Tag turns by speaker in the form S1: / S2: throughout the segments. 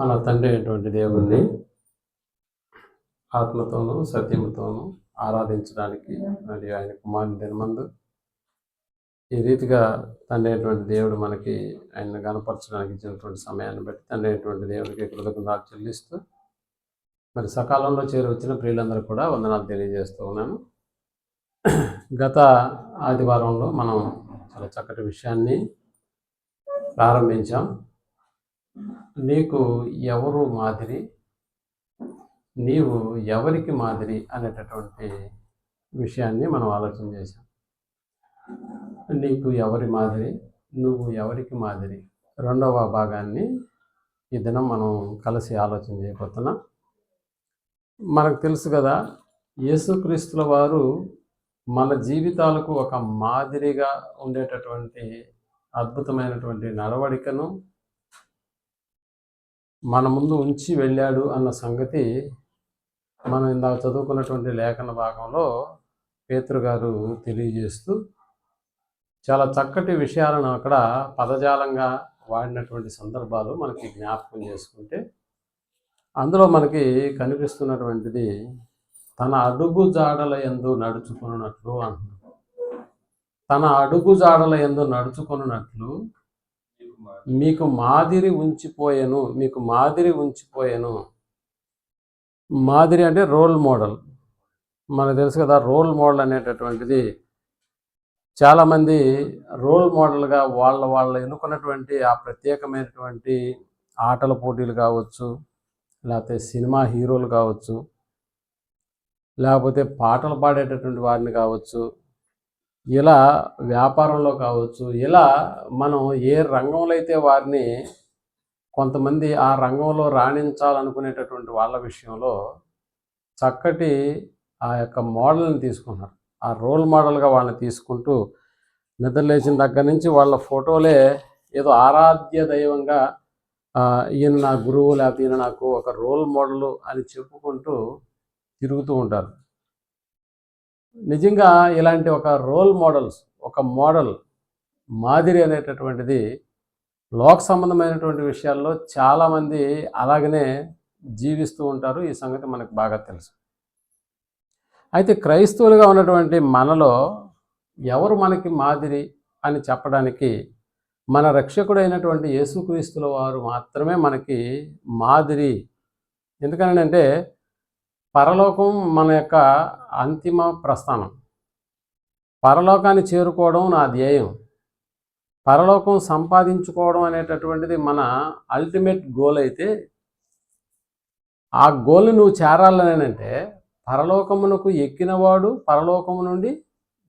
S1: మన తండ్రి అయినటువంటి దేవుణ్ణి ఆత్మతోనూ సత్యముతోనూ ఆరాధించడానికి మరియు ఆయన కుమారుని దినమందు ఈ రీతిగా తండ్రి అయినటువంటి దేవుడు మనకి ఆయన గనపరచడానికి ఇచ్చినటువంటి సమయాన్ని బట్టి తండ్రి అయినటువంటి దేవుడికి కృతజ్ఞతలు చెల్లిస్తూ మరి సకాలంలో చేరువచ్చిన ప్రియులందరూ కూడా వందనాలు తెలియజేస్తూ ఉన్నాను. గత ఆదివారంలో మనం చాలా చక్కటి విషయాన్ని ప్రారంభించాం. నీకు ఎవరు మాదిరి, నీవు ఎవరికి మాదిరి అనేటటువంటి విషయాన్ని మనం ఆలోచన చేశాం. నీకు ఎవరి మాదిరి, నువ్వు ఎవరికి మాదిరి, రెండవ భాగాన్ని ఈ దినం మనం కలిసి ఆలోచన చేయబోతున్నాం. మనకు తెలుసు కదా, యేసుక్రీస్తుల వారు మన జీవితాలకు ఒక మాదిరిగా ఉండేటటువంటి అద్భుతమైనటువంటి నడవడికను మన ముందు ఉంచి వెళ్ళాడు అన్న సంగతి మనం ఇందాక చదువుకున్నటువంటి లేఖన భాగంలో పేతురు గారు తెలియజేస్తూ చాలా చక్కటి విషయాలను అక్కడ పదజాలంగా వాడినటువంటి సందర్భాలు మనకి జ్ఞాపకం చేసుకుంటే అందులో మనకి కనిపిస్తున్నటువంటిది తన అడుగు జాడల యందు నడుచుకున్నట్లు అంటున్నాడు. తన అడుగు జాడల యందు నడుచుకున్నట్లు మీకు మాదిరి ఉంచిపోయాను. మీకు మాదిరి ఉంచిపోయాను. మాదిరి అంటే రోల్ మోడల్. మనకు తెలుసు కదా, రోల్ మోడల్ అనేటటువంటిది చాలామంది రోల్ మోడల్గా వాళ్ళ ఎన్నుకున్నటువంటి ఆ ప్రత్యేకమైనటువంటి ఆటల పోటీలు కావచ్చు, లేకపోతే సినిమా హీరోలు కావచ్చు, లేకపోతే పాటలు పాడేటటువంటి వారిని కావచ్చు, ఇలా వ్యాపారంలో కావచ్చు, ఇలా మనం ఏ రంగంలో అయితే వారిని కొంతమంది ఆ రంగంలో రాణించాలనుకునేటటువంటి వాళ్ళ విషయంలో చక్కటి ఆ యొక్క మోడల్ని తీసుకున్నారు. ఆ రోల్ మోడల్గా వాళ్ళని తీసుకుంటూ నిద్రలేచిన దగ్గర నుంచి వాళ్ళ ఫోటోలే ఏదో ఆరాధ్య దైవంగా ఈయన నా గురువు, లేకపోతే ఈయన నాకు ఒక రోల్ మోడల్ అని చెప్పుకుంటూ తిరుగుతూ ఉంటారు. నిజంగా ఇలాంటి ఒక రోల్ మోడల్స్, ఒక మోడల్ మాదిరి అనేటటువంటిది లోక సంబంధమైనటువంటి విషయాల్లో చాలామంది అలాగనే జీవిస్తూ ఉంటారు. ఈ సంగతి మనకు బాగా తెలుసు. అయితే క్రైస్తవులుగా ఉన్నటువంటి మనలో ఎవరు మనకి మాదిరి అని చెప్పడానికి మన రక్షకుడైనటువంటి యేసుక్రీస్తుల వారు మాత్రమే మనకి మాదిరి. ఎందుకనంటే పరలోకం మన యొక్క అంతిమ ప్రస్థానం. పరలోకాన్ని చేరుకోవడం నా ధ్యేయం. పరలోకం సంపాదించుకోవడం అనేటటువంటిది మన అల్టిమేట్ గోల్ అయితే, ఆ గోల్ని నువ్వు చేరాలనేనంటే పరలోకమునకు ఎక్కినవాడు, పరలోకము నుండి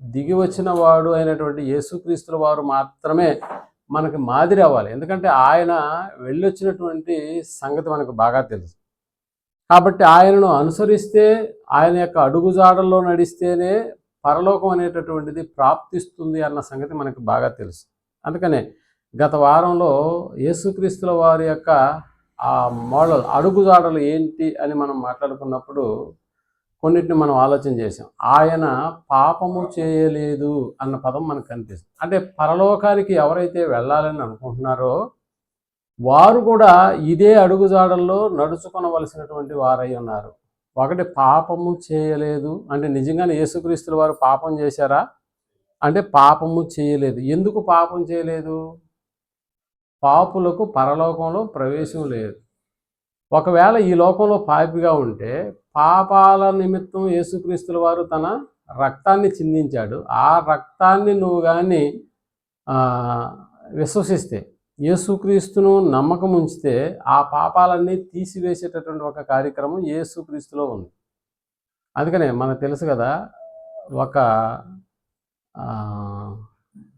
S1: దిగి వచ్చినవాడు అయినటువంటి యేసుక్రీస్తుల వారు మాత్రమే మనకి మాదిరి అవ్వాలి. ఎందుకంటే ఆయన వెళ్ళొచ్చినటువంటి సంగతి మనకు బాగా తెలుసు. కాబట్టి ఆయనను అనుసరిస్తే, ఆయన యొక్క అడుగుజాడల్లో నడిస్తేనే పరలోకం అనేటటువంటిది ప్రాప్తిస్తుంది అన్న సంగతి మనకు బాగా తెలుసు. అందుకనే గత వారంలో యేసుక్రీస్తుల వారి యొక్క ఆ మోడల్ అడుగుజాడలు ఏంటి అని మనం మాట్లాడుకున్నప్పుడు కొన్నిటిని మనం ఆలోచన చేసాం. ఆయన పాపము చేయలేదు అన్న పదం మనకు కనిపిస్తుంది. అంటే పరలోకానికి ఎవరైతే వెళ్ళాలని అనుకుంటున్నారో వారు కూడా ఇదే అడుగుజాడల్లో నడుచుకొనవలసినటువంటి వారై ఉన్నారు. ఒకటి, పాపము చేయలేదు అంటే నిజంగానే యేసుక్రీస్తుల వారు పాపం చేశారా అంటే పాపము చేయలేదు. ఎందుకు పాపం చేయలేదు? పాపులకు పరలోకంలో ప్రవేశం లేదు. ఒకవేళ ఈ లోకంలో పాపిగా ఉంటే పాపాల నిమిత్తం యేసుక్రీస్తుల వారు తన రక్తాన్ని చిందించాడు. ఆ రక్తాన్ని నువ్వు కానీ విశ్వసిస్తే, యేసుక్రీస్తును నమ్మకం ఉంచితే ఆ పాపాలన్నీ తీసివేసేటటువంటి ఒక కార్యక్రమం యేసుక్రీస్తులో ఉంది. అందుకనే మనకు తెలుసు కదా, ఒక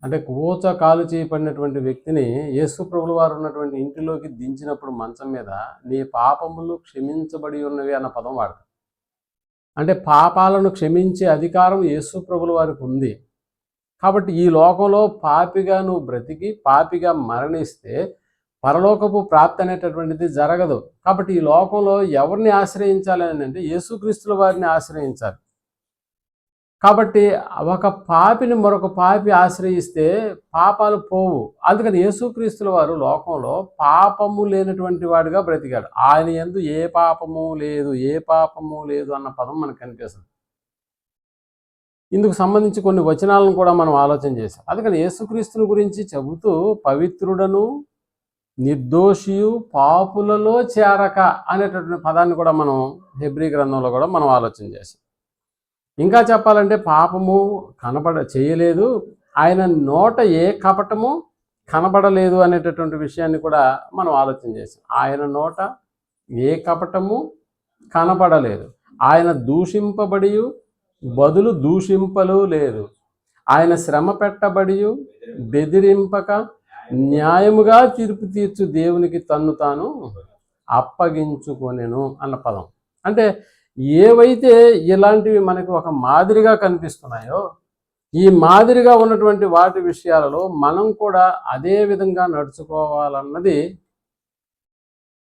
S1: అంటే ఊచ కాలు చేయబడినటువంటి వ్యక్తిని యేసు ప్రభుల వారు ఉన్నటువంటి ఇంటిలోకి దించినప్పుడు మంచం మీద నీ పాపములు క్షమించబడి ఉన్నవి అన్న పదం వాడతారు. అంటే పాపాలను క్షమించే అధికారం యేసు ప్రభుల వారికి ఉంది. కాబట్టి ఈ లోకంలో పాపిగా నువ్వు బ్రతికి పాపిగా మరణిస్తే పరలోకపు ప్రాప్తి అనేటటువంటిది జరగదు. కాబట్టి ఈ లోకంలో ఎవరిని ఆశ్రయించాలి అని అంటే యేసుక్రీస్తుల వారిని ఆశ్రయించాలి. కాబట్టి ఒక పాపిని మరొక పాపి ఆశ్రయిస్తే పాపాలు పోవు. అందుకని యేసుక్రీస్తుల వారు లోకంలో పాపము లేనటువంటి వాడిగా బ్రతికాడు. ఆయన యందు ఏ పాపము లేదు, ఏ పాపము లేదు అన్న పదం మనకు కనిపిస్తుంది. ఇందుకు సంబంధించి కొన్ని వచనాలను కూడా మనం ఆలోచన చేశాం. అందుకని యేసుక్రీస్తుని గురించి చెబుతూ పవిత్రుడను నిర్దోషియు పాపులలో చేరక అనేటటువంటి పదాన్ని కూడా మనం హెబ్రీ గ్రంథంలో కూడా మనం ఆలోచన చేసాం. ఇంకా చెప్పాలంటే పాపము చేయలేదు, ఆయన నోట ఏ కపటము కనబడలేదు అనేటటువంటి విషయాన్ని కూడా మనం ఆలోచన చేసాం. ఆయన నోట ఏ కపటము కనబడలేదు, ఆయన దూషింపబడి బదులు దూషింపలు లేదు, ఆయన శ్రమ పెట్టబడి బెదిరింపక న్యాయముగా తీర్పు తీర్చు దేవునికి తన్ను తాను అప్పగించుకొనెను అన్న పదం. అంటే ఏవైతే ఇలాంటివి మనకు ఒక మాదిరిగా కనిపిస్తున్నాయో, ఈ మాదిరిగా ఉన్నటువంటి వాటి విషయాలలో మనం కూడా అదే విధంగా నడుచుకోవాలన్నది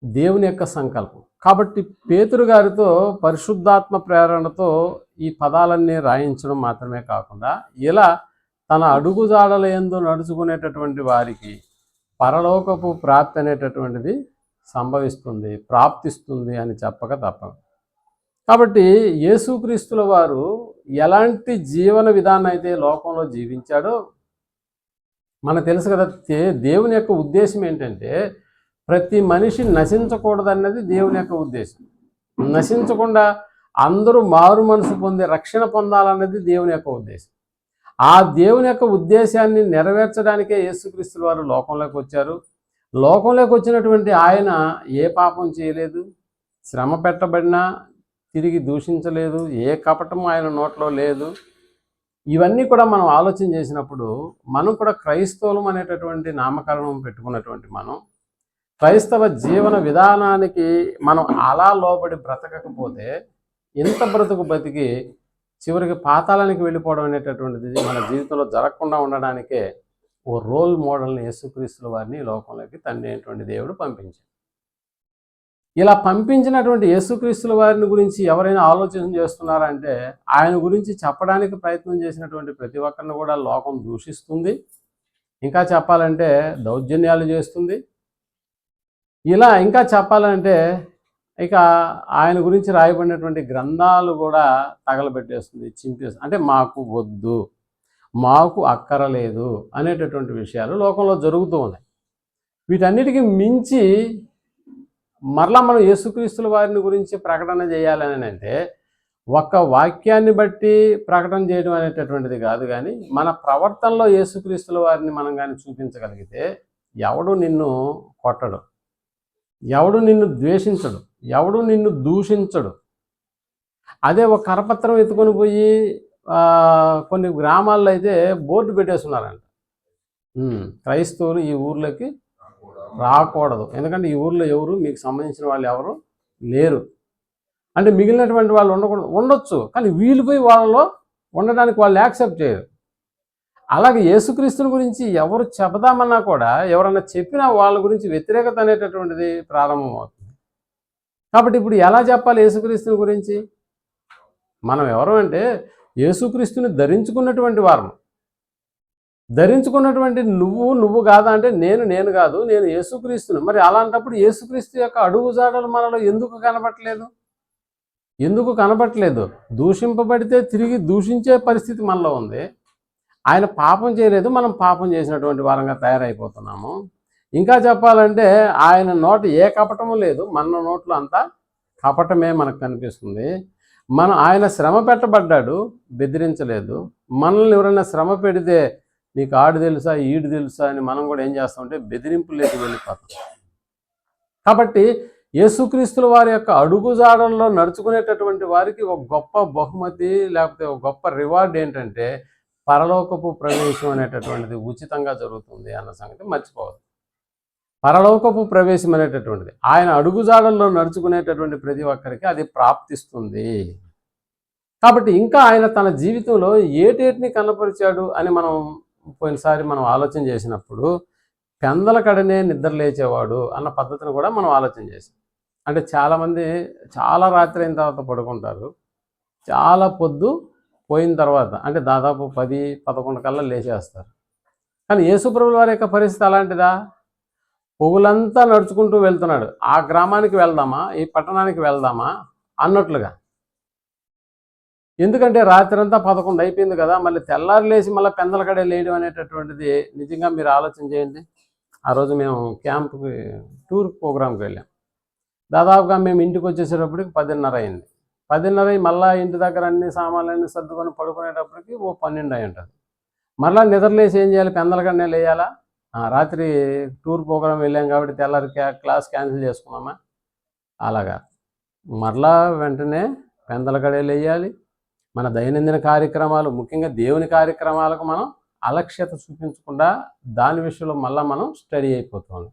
S1: దేవుని యొక్క సంకల్పం. కాబట్టి పేతురు గారితో పరిశుద్ధాత్మ ప్రేరణతో ఈ పదాలన్నీ రాయించడం మాత్రమే కాకుండా ఇలా తన అడుగుజాడల యందు నడుచుకునేటటువంటి వారికి పరలోకపు ప్రాప్తి అనేటటువంటిది సంభవిస్తుంది, ప్రాప్తిస్తుంది అని చెప్పక తప్పదు. కాబట్టి యేసుక్రీస్తుల వారు ఎలాంటి జీవన విధానం అయితే లోకంలో జీవించాడో మనకు తెలుసు కదా. దేవుని యొక్క ఉద్దేశం ఏంటంటే ప్రతి మనిషి నశించకూడదన్నది దేవుని యొక్క ఉద్దేశం. నశించకుండా అందరూ మారు మనసు పొంది రక్షణ పొందాలన్నది దేవుని యొక్క ఉద్దేశం. ఆ దేవుని యొక్క ఉద్దేశాన్ని నెరవేర్చడానికే యేసుక్రీస్తుల వారు లోకంలోకి వచ్చారు. లోకంలోకి వచ్చినటువంటి ఆయన ఏ పాపం చేయలేదు, శ్రమ పెట్టబడినా తిరిగి దూషించలేదు, ఏ కపటము ఆయన నోట్లో లేదు. ఇవన్నీ కూడా మనం ఆలోచన చేసినప్పుడు మనం కూడా క్రైస్తవులం అనేటటువంటి నామకరణం పెట్టుకున్నటువంటి మనం క్రైస్తవ జీవన విధానానికి మనం అలా లోబడి బ్రతకకపోతే ఎంత బ్రతుకు బతికి చివరికి పాతాళానికి వెళ్ళిపోవడం అనేటటువంటిది మన జీవితంలో జరగకుండా ఉండడానికే ఓ రోల్ మోడల్ని యేసుక్రీస్తుల వారిని లోకంలోకి తండ్రి అయినటువంటి దేవుడు పంపించాడు. ఇలా పంపించినటువంటి యేసుక్రీస్తుల వారిని గురించి ఎవరైనా ఆలోచన చేస్తున్నారంటే ఆయన గురించి చెప్పడానికి ప్రయత్నం చేసినటువంటి ప్రతి ఒక్కరిని కూడా లోకం దూషిస్తుంది, ఇంకా చెప్పాలంటే దౌర్జన్యాలు చేస్తుంది. ఇలా ఇంకా చెప్పాలంటే ఇక ఆయన గురించి రాయబడినటువంటి గ్రంథాలు కూడా తగలబెట్టేస్తుంది, చింపేస్తుంది. అంటే మాకు వద్దు, మాకు అక్కరలేదు అనేటటువంటి విషయాలు లోకంలో జరుగుతూ ఉన్నాయి. వీటన్నిటికీ మించి మరలా మనం యేసుక్రీస్తుల వారిని గురించి ప్రకటన చేయాలని అంటే ఒక్క వాక్యాన్ని బట్టి ప్రకటన చేయడం అనేటటువంటిది కాదు, కానీ మన ప్రవర్తనలో యేసుక్రీస్తుల వారిని మనం కానీ చూపించగలిగితే ఎవడు నిన్ను కొట్టడు, ఎవడు నిన్ను ద్వేషించడు, ఎవడు నిన్ను దూషించడు. అదే ఒక కరపత్రం ఎత్తుకొని పోయి కొన్ని గ్రామాల్లో అయితే బోర్డు పెట్టేస్తున్నారంట, క్రైస్తవులు ఈ ఊర్లోకి రాకూడదు, ఎందుకంటే ఈ ఊర్లో ఎవరు మీకు సంబంధించిన వాళ్ళు ఎవరు లేరు. అంటే మిగిలినటువంటి వాళ్ళు ఉండొచ్చు, కానీ వీళ్ళు పోయి వాళ్ళలో ఉండడానికి వాళ్ళు యాక్సెప్ట్ చేయరు. అలాగే యేసుక్రీస్తుని గురించి ఎవరు చెబదామన్నా కూడా ఎవరన్నా చెప్పినా వాళ్ళ గురించి వ్యతిరేకత అనేటటువంటిది ప్రారంభమవుతుంది. కాబట్టి ఇప్పుడు ఎలా చెప్పాలి యేసుక్రీస్తుని గురించి? మనం ఎవరు అంటే యేసుక్రీస్తుని ధరించుకున్నటువంటి వారం. ధరించుకున్నటువంటి నువ్వు కాదా అంటే నేను కాదు, నేను యేసుక్రీస్తుని. మరి అలాంటప్పుడు యేసుక్రీస్తు యొక్క అడుగుజాడలు మనలో ఎందుకు కనబట్టలేదు? దూషింపబడితే తిరిగి దూషించే పరిస్థితి మనలో ఉంది. ఆయన పాపం చేయలేదు, మనం పాపం చేసినటువంటి వారంగా తయారైపోతున్నాము. ఇంకా చెప్పాలంటే ఆయన నోట ఏ కపటము లేదు, మన నోట్లో అంతా కపటమే మనకు కనిపిస్తుంది. ఆయన శ్రమ పెట్టబడ్డాడు, బెదిరించలేదు. మనల్ని ఎవరైనా శ్రమ పెడితే నీకు ఆడు తెలుసా ఈడు తెలుసా అని మనం కూడా ఏం చేస్తామంటే బెదిరింపులేకి వెళ్ళిపోతాం. కాబట్టి యేసుక్రీస్తుల వారి యొక్క అడుగుజాడల్లో నడుచుకునేటటువంటి వారికి ఒక గొప్ప బహుమతి లేకపోతే ఒక గొప్ప రివార్డ్ ఏంటంటే పరలోకపు ప్రవేశం అనేటటువంటిది ఉచితంగా జరుగుతుంది అన్న సంగతి మర్చిపోవద్దు. పరలోకపు ప్రవేశం అనేటటువంటిది ఆయన అడుగుజాడల్లో నడుచుకునేటటువంటి ప్రతి ఒక్కరికి అది ప్రాప్తిస్తుంది. కాబట్టి ఇంకా ఆయన తన జీవితంలో ఏటేటిని కనపరిచాడు అని పోయినసారి మనం ఆలోచన చేసినప్పుడు పెందల కడనే నిద్ర లేచేవాడు అన్న పద్ధతిని కూడా మనం ఆలోచన చేసాం. అంటే చాలామంది చాలా రాత్రి అయిన తర్వాత పడుకుంటారు, చాలా పొద్దు పోయిన తర్వాత అంటే దాదాపు 10-11 కల్లా లేచేస్తారు. కానీ యేసుప్రభుల వారి యొక్క పరిస్థితి అలాంటిదా? పొగులంతా నడుచుకుంటూ వెళ్తున్నాడు. ఆ గ్రామానికి వెళ్దామా, ఈ పట్టణానికి వెళ్దామా అన్నట్లుగా. ఎందుకంటే రాత్రంతా 11 అయిపోయింది కదా, మళ్ళీ తెల్లారి లేచి మళ్ళీ పెందలకడే లేయడం అనేటటువంటిది నిజంగా మీరు ఆలోచన చేయండి. ఆ రోజు మేము క్యాంప్కి టూర్ ప్రోగ్రామ్కి వెళ్ళాం. దాదాపుగా మేము ఇంటికి వచ్చేసేటప్పటికి 10:30 అయింది. 10:30 అయ్యి మళ్ళీ ఇంటి దగ్గర అన్ని సామాన్లన్నీ సర్దుకొని పడుకునేటప్పటికి 12 అయి ఉంటుంది. మళ్ళీ నిద్రలేసి ఏం చేయాలి? పెందలకడనే లేయాలా? రాత్రి టూర్ ప్రోగ్రాం వెళ్ళాం కాబట్టి తెల్లారి క్లాస్ క్యాన్సిల్ చేసుకున్నామా? అలాగా మరలా వెంటనే పెందలకడే లేయాలి. మన దైనందిన కార్యక్రమాలు, ముఖ్యంగా దేవుని కార్యక్రమాలకు మనం అలక్ష్యత చూపించకుండా దాని విషయంలో మళ్ళీ మనం స్టడీ అయిపోతాం.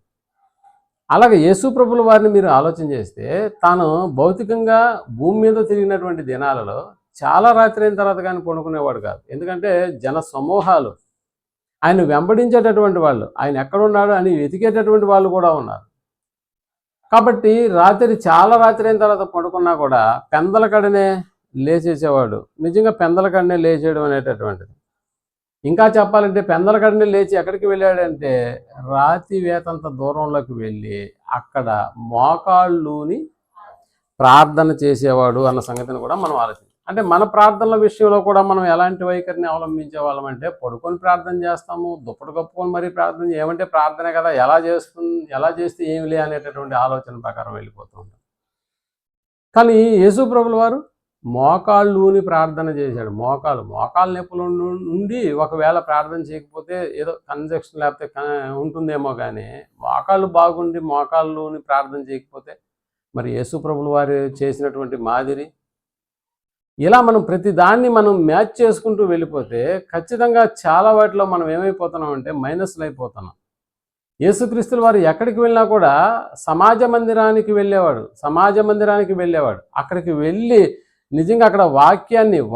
S1: అలాగే యేసు ప్రభుల వారిని మీరు ఆలోచన చేస్తే తాను భౌతికంగా భూమి మీద తిరిగినటువంటి దినాలలో చాలా రాత్రి అయిన తర్వాత కానీ పడుకునేవాడు కాదు. ఎందుకంటే జన సమూహాలు ఆయన వెంబడించేటటువంటి వాళ్ళు, ఆయన ఎక్కడున్నాడు అని వెతికేటటువంటి వాళ్ళు కూడా ఉన్నారు. కాబట్టి చాలా రాత్రి అయిన తర్వాత పడుకున్నా కూడా పెందలకడనే లేచేసేవాడు. నిజంగా పెందలకడనే లేచేయడం అనేటటువంటిది, ఇంకా చెప్పాలంటే పెందలకడనే లేచి ఎక్కడికి వెళ్ళాడంటే రాతి వేతంత దూరంలోకి వెళ్ళి అక్కడ మోకాళ్ళుని ప్రార్థన చేసేవాడు అన్న సంగతిని కూడా మనం ఆలోచించాలి. అంటే మన ప్రార్థనల విషయంలో కూడా మనం ఎలాంటి వైఖరిని అవలంబించే వాళ్ళమంటే పడుకొని ప్రార్థన చేస్తాము, దుప్పటి కప్పుకొని మరీ ప్రార్థన ఏమంటే ప్రార్థనే కదా, ఎలా చేస్తే ఏమిలే అనేటటువంటి ఆలోచన ప్రకారం వెళ్ళిపోతూ ఉంటాం. కానీ యేసు ప్రభుల వారు మోకాళ్ళుని ప్రార్థన చేశాడు. మోకాళ్ళ నొప్పుల నుండి ఒకవేళ ప్రార్థన చేయకపోతే ఏదో కన్జక్షన్ లేకపోతే ఉంటుందేమో, కానీ మోకాళ్ళు బాగుండి మోకాళ్ళుని ప్రార్థన చేయకపోతే మరి యేసు ప్రభుల వారు చేసినటువంటి మాదిరి ఇలా మనం ప్రతి దాన్ని మనం మ్యాచ్ చేసుకుంటూ వెళ్ళిపోతే ఖచ్చితంగా చాలా వాటిలో మనం ఏమైపోతున్నాం అంటే మైనస్లు అయిపోతున్నాం. యేసుక్రీస్తుల వారు ఎక్కడికి వెళ్ళినా కూడా సమాజ మందిరానికి వెళ్ళేవాడు. అక్కడికి వెళ్ళి నిజంగా అక్కడ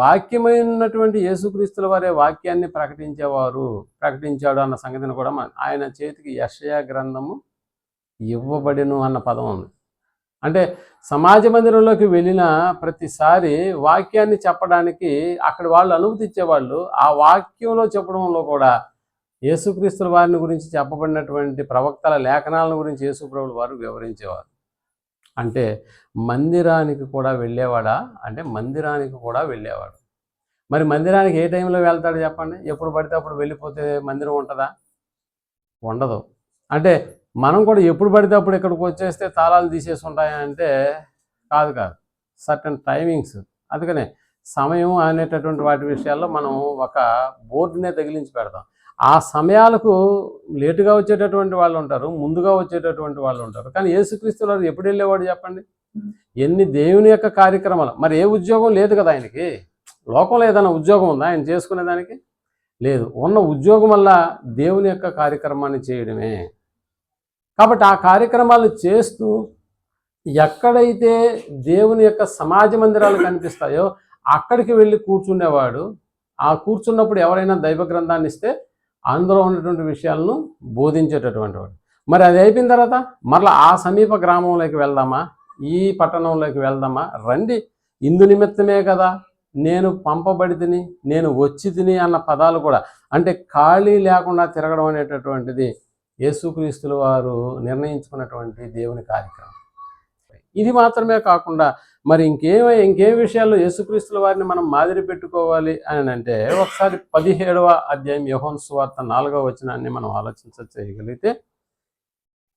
S1: వాక్యమైనటువంటి యేసుక్రీస్తుల వారే వాక్యాన్ని ప్రకటించాడు అన్న సంగతిని కూడా ఆయన చేతికి యెషయా గ్రంథము ఇవ్వబడెను అన్న పదం ఉంది. అంటే సమాజ మందిరంలోకి వెళ్ళిన ప్రతిసారి వాక్యాన్ని చెప్పడానికి అక్కడ వాళ్ళు అనుమతి ఇచ్చేవాళ్ళు. ఆ వాక్యంలో చెప్పడంలో కూడా యేసుక్రీస్తుల వారిని గురించి చెప్పబడినటువంటి ప్రవక్తల లేఖనాలను గురించి యేసుప్రభుల వారు వివరించేవారు. అంటే మందిరానికి కూడా వెళ్ళేవాడా అంటే మందిరానికి కూడా వెళ్ళేవాడు. మరి మందిరానికి ఏ టైంలో వెళ్తాడు చెప్పండి? ఎప్పుడు పడితే అప్పుడు వెళ్ళిపోతే మందిరం ఉంటుందా? ఉండదు. అంటే మనం కూడా ఎప్పుడు పడితే అప్పుడు ఇక్కడికి వచ్చేస్తే తాళాలు తీసేసి ఉంటాయంటే కాదు. సర్టన్ టైమింగ్స్, అందుకనే సమయం అనేటటువంటి వాటి విషయాల్లో మనం ఒక బోర్డునే తగిలించి పెడతాం. ఆ సమయాలకు లేటుగా వచ్చేటటువంటి వాళ్ళు ఉంటారు, ముందుగా వచ్చేటటువంటి వాళ్ళు ఉంటారు. కానీ యేసుక్రీస్తు వారు ఎప్పుడు వెళ్ళేవాడు చెప్పండి? ఎన్ని దేవుని యొక్క కార్యక్రమాలు, మరి ఏ ఉద్యోగం లేదు కదా ఆయనకి. లోకంలో ఏదైనా ఉద్యోగం ఉందా ఆయన చేసుకునేదానికి? లేదు. ఉన్న ఉద్యోగం వల్ల దేవుని యొక్క కార్యక్రమాన్ని చేయడమే. కాబట్టి ఆ కార్యక్రమాలు చేస్తూ ఎక్కడైతే దేవుని యొక్క సమాజ మందిరాలు కనిపిస్తాయో అక్కడికి వెళ్ళి కూర్చునేవాడు. ఆ కూర్చున్నప్పుడు ఎవరైనా దైవ గ్రంథాన్ని ఇస్తే అందులో ఉన్నటువంటి విషయాలను బోధించేటటువంటి వాడు. మరి అది అయిపోయిన తర్వాత మరలా ఆ సమీప గ్రామంలోకి వెళ్దామా, ఈ పట్టణంలోకి వెళ్దామా, రండి, ఇందు నిమిత్తమే కదా నేను పంపబడి తిని, నేను వచ్చి తిని అన్న పదాలు కూడా, అంటే ఖాళీ లేకుండా తిరగడం అనేటటువంటిది యేసుక్రీస్తుల వారు నిర్ణయించుకున్నటువంటి దేవుని కార్యక్రమం. ఇది మాత్రమే కాకుండా మరి ఇంకేం విషయాల్లో యేసుక్రీస్తుల వారిని మనం మాదిరి పెట్టుకోవాలి అని అంటే ఒకసారి 17వ అధ్యాయం యోహాను సువార్త 4వ వచనాన్ని మనం చేయగలిగితే,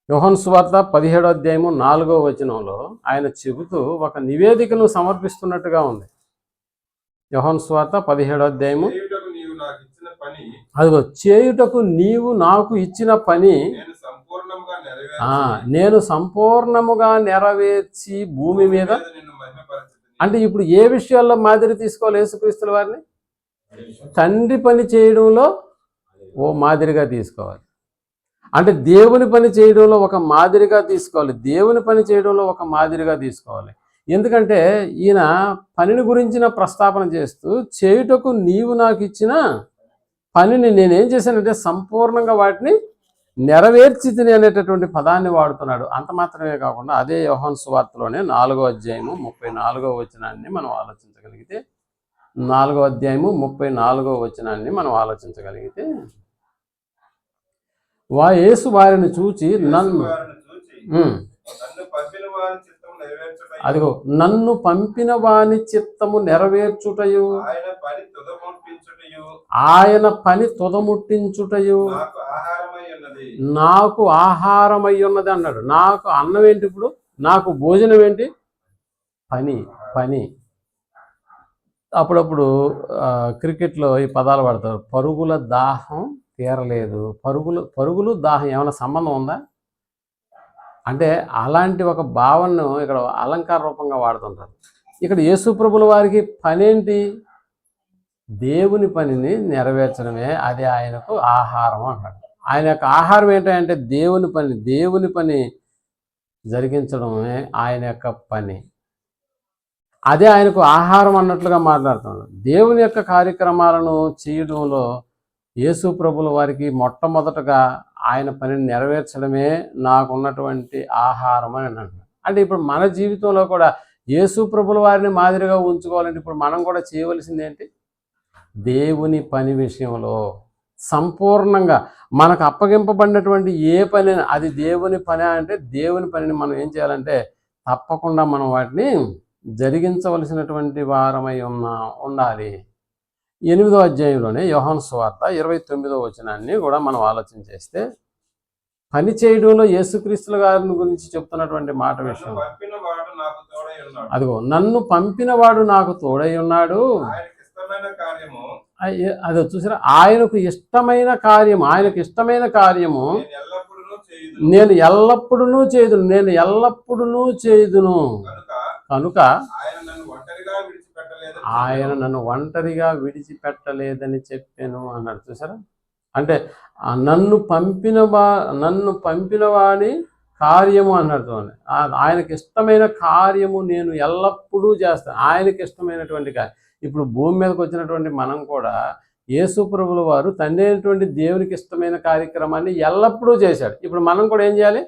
S1: యోహాను సువార్త 17వ అధ్యాయము 4వ వచనంలో ఆయన చెబుతూ ఒక నివేదికను సమర్పిస్తున్నట్టుగా ఉంది. యోహాను సువార్త 17వ అధ్యాయము, అదిగో చేయుటకు నీవు నాకు ఇచ్చిన పని నేను సంపూర్ణముగా నెరవేర్చి భూమి మీద. అంటే ఇప్పుడు ఏ విషయాల్లో మాదిరి తీసుకోవాలి యేసుక్రీస్తుల వారిని? తండ్రి పని చేయడంలో ఓ మాదిరిగా తీసుకోవాలి. అంటే దేవుని పని చేయడంలో ఒక మాదిరిగా తీసుకోవాలి. ఎందుకంటే ఈయన పనిని గురించిన ప్రస్తాపన చేస్తూ చేయుటకు నీవు నాకు ఇచ్చిన పనిని నేనేం చేశానంటే సంపూర్ణంగా వాటిని నెరవేర్చి తిని అనేటటువంటి పదాన్ని వాడుతున్నాడు. అంత మాత్రమే కాకుండా అదే యోహాను సువార్తలోనే 4వ అధ్యాయము 34వ వచనాన్ని మనం ఆలోచించగలిగితే, 4వ అధ్యాయము 34వ వచనాన్ని మనం ఆలోచించగలిగితే, యేసు వారిని చూచి అదిగో నన్ను పంపిన వాని చిత్తము నెరవేర్చుటయు ఆయన పని తుదముట్టించుటయు నాకు ఆహారమై ఉన్నది అన్నాడు. నాకు అన్నం ఏంటి? ఇప్పుడు నాకు భోజనం ఏంటి? పని. అప్పుడప్పుడు క్రికెట్లో ఈ పదాలు వాడతారు, పరుగుల దాహం తీరలేదు. పరుగులు దాహం ఏమైనా సంబంధం ఉందా అంటే అలాంటి ఒక భావనను ఇక్కడ అలంకార రూపంగా వాడుతుంటారు. ఇక్కడ యేసు ప్రభుల వారికి పనేంటి? దేవుని పనిని నెరవేర్చడమే అది ఆయనకు ఆహారం అన్నాడు. ఆయన యొక్క ఆహారం ఏంటంటే దేవుని పని జరిగించడమే ఆయన యొక్క పని. అదే ఆయనకు ఆహారం అన్నట్లుగా మాట్లాడుతున్నాడు. దేవుని యొక్క కార్యక్రమాలను చేయడంలో యేసు ప్రభుల వారికి మొట్టమొదటగా ఆయన పనిని నెరవేర్చడమే నాకున్నటువంటి ఆహారం అని అంటున్నాడు. అంటే ఇప్పుడు మన జీవితంలో కూడా యేసు ప్రభుల వారిని మాదిరిగా ఉంచుకోవాలంటే ఇప్పుడు మనం కూడా చేయవలసింది ఏంటి? దేవుని పని విషయంలో సంపూర్ణంగా మనకు అప్పగింపబడినటువంటి ఏ పని అది దేవుని పని అంటే దేవుని పనిని మనం ఏం చేయాలంటే తప్పకుండా మనం వాటిని జరిగించవలసినటువంటి వారమై ఉండాలి. 8వ అధ్యాయంలోనే యోహాను సువార్త 29వ వచనాన్ని కూడా మనం ఆలోచన చేస్తే, పని చేయడంలో యేసుక్రీస్తుల గారిని గురించి చెప్తున్నటువంటి మాట విషయం, అదిగో నన్ను పంపినవాడు నాకు తోడై ఉన్నాడు. అదో చూసారా, ఆయనకు ఇష్టమైన కార్యము నేను ఎల్లప్పుడూ చేయుదును. కనుక ఆయన నన్ను ఒంటరిగా విడిచిపెట్టలేదని చెప్పాను అన్నాడు. చూసారా, అంటే నన్ను పంపిన వాడి కార్యము అన్నాడు. ఆయనకి ఇష్టమైన కార్యము నేను ఎల్లప్పుడూ చేస్తాను. ఆయనకి ఇష్టమైనటువంటి కార్యం. ఇప్పుడు భూమి మీదకి వచ్చినటువంటి మనం కూడా యేసు ప్రభుల వారు తండ్రి అయినటువంటి దేవునికి ఇష్టమైన కార్యక్రమాన్ని ఎల్లప్పుడూ చేశాడు. ఇప్పుడు మనం కూడా ఏం చేయాలి?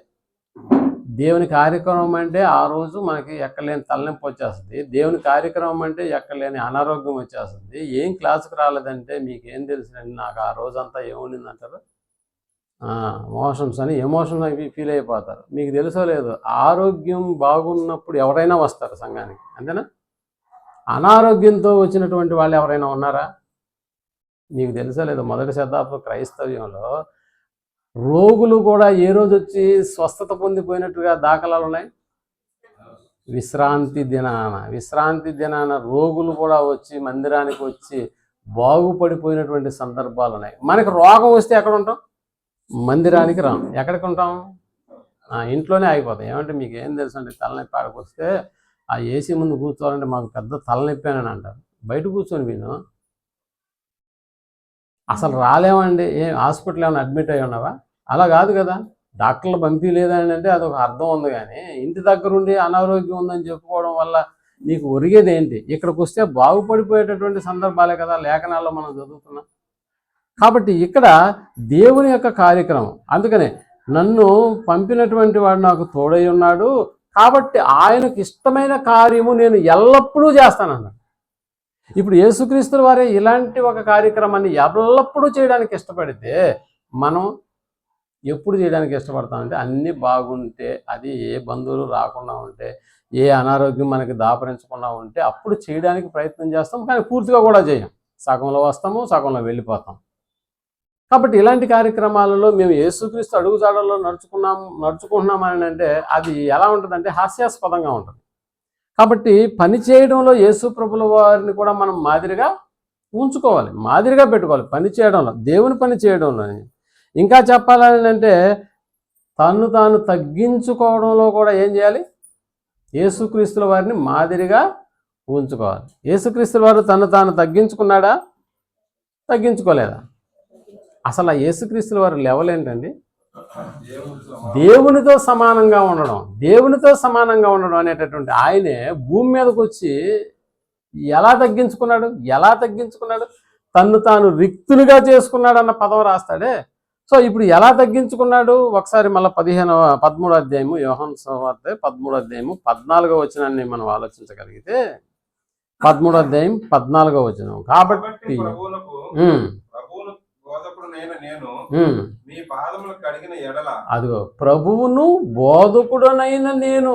S1: దేవుని కార్యక్రమం అంటే ఆ రోజు మనకి ఎక్కలేని తలనొప్పి వచ్చేస్తుంది. దేవుని కార్యక్రమం అంటే ఎక్కలేని అనారోగ్యం వచ్చేస్తుంది. ఏం క్లాసుకు రాలేదంటే మీకేం తెలుసునండి, నాకు ఆ రోజంతా ఏముండిందంటారు, మోషన్స్ అని ఎమోషన్ ఫీల్ అయిపోతారు. మీకు తెలుసో లేదు, ఆరోగ్యం బాగున్నప్పుడు ఎవరైనా వస్తారు సంఘానికి, అంతేనా? అనారోగ్యంతో వచ్చినటువంటి వాళ్ళు ఎవరైనా ఉన్నారా? మీకు తెలుసో లేదు, మొదటి శతాబ్దం క్రైస్తవ్యంలో రోగులు కూడా ఏ రోజు వచ్చి స్వస్థత పొందిపోయినట్టుగా దాఖలాలు ఉన్నాయి. విశ్రాంతి దినాన రోగులు కూడా వచ్చి మందిరానికి వచ్చి బాగుపడిపోయినటువంటి సందర్భాలు ఉన్నాయి. మనకు రోగం వస్తే ఎక్కడ ఉంటాం? మందిరానికి రాం. ఎక్కడికి ఉంటాం? ఇంట్లోనే ఆగిపోతాం. ఏమంటే మీకు ఏం తెలుసు అండి, తలనొప్పి ఆడకు వస్తే ఆ ఏసీ ముందు కూర్చోవాలంటే మాకు పెద్ద తలనొప్పి అని అంటారు. బయట కూర్చొని విను, అసలు రాలేమండి. హాస్పిటల్ ఏమైనా అడ్మిట్ అయ్యి ఉన్నావా? అలా కాదు కదా. డాక్టర్లు పంపించలేదని అంటే అదొక అర్థం ఉంది. కానీ ఇంటి దగ్గరుండి అనారోగ్యం ఉందని చెప్పుకోవడం వల్ల నీకు ఒరిగేది ఏంటి? ఇక్కడికి వస్తే బాగుపడిపోయేటటువంటి సందర్భాలే కదా లేఖనాల్లో మనం చదువుతున్నాం. కాబట్టి ఇక్కడ దేవుని యొక్క కార్యక్రమం, అందుకనే నన్ను పంపినటువంటి వాడు నాకు తోడై ఉన్నాడు, కాబట్టి ఆయనకు ఇష్టమైన కార్యము నేను ఎల్లప్పుడూ చేస్తానన్నాడు. ఇప్పుడు యేసుక్రీస్తుల వారే ఇలాంటి ఒక కార్యక్రమాన్ని ఎల్లప్పుడూ చేయడానికి ఇష్టపడితే మనం ఎప్పుడు చేయడానికి ఇష్టపడతామంటే అన్నీ బాగుంటే, అది ఏ బంధువులు రాకుండా ఉంటే, ఏ అనారోగ్యం మనకి దాపరించకుండా ఉంటే అప్పుడు చేయడానికి ప్రయత్నం చేస్తాం. కానీ పూర్తిగా కూడా చేయం. సగంలో వస్తాము, సగంలో వెళ్ళిపోతాం. కాబట్టి ఇలాంటి కార్యక్రమాలలో మేము యేసుక్రీస్తు అడుగుజాడల్లో నడుచుకుంటున్నామని అంటే అది ఎలా ఉంటుందంటే హాస్యాస్పదంగా ఉంటుంది. కాబట్టి పని చేయడంలో యేసు ప్రభుల వారిని కూడా మనం మాదిరిగా ఉంచుకోవాలి, మాదిరిగా పెట్టుకోవాలి. పని చేయడంలో, దేవుని పని చేయడంలో. ఇంకా చెప్పాలని అంటే తను తాను తగ్గించుకోవడంలో కూడా ఏం చేయాలి? యేసుక్రీస్తుల వారిని మాదిరిగా ఉంచుకోవాలి. యేసుక్రీస్తుల వారు తను తాను తగ్గించుకున్నాడా? తగ్గించుకోలేదా? అసలు ఆ యేసుక్రీస్తుల వారి లెవెల్ ఏంటండి? దేవునితో సమానంగా ఉండడం అనేటటువంటి ఆయనే భూమి మీదకి వచ్చి ఎలా తగ్గించుకున్నాడు? తన్ను తాను రిక్తులుగా చేసుకున్నాడు అన్న పదం రాస్తాడే. సో ఇప్పుడు ఎలా తగ్గించుకున్నాడు? ఒకసారి మళ్ళీ 13వ అధ్యాయము యోహాను సువార్త 13వ అధ్యాయము 14వ వచనాన్ని మనం ఆలోచించగలిగితే, 13వ అధ్యాయం 14వ వచనం. కాబట్టి అదిగో ప్రభువును బోధకుడనైన నేను,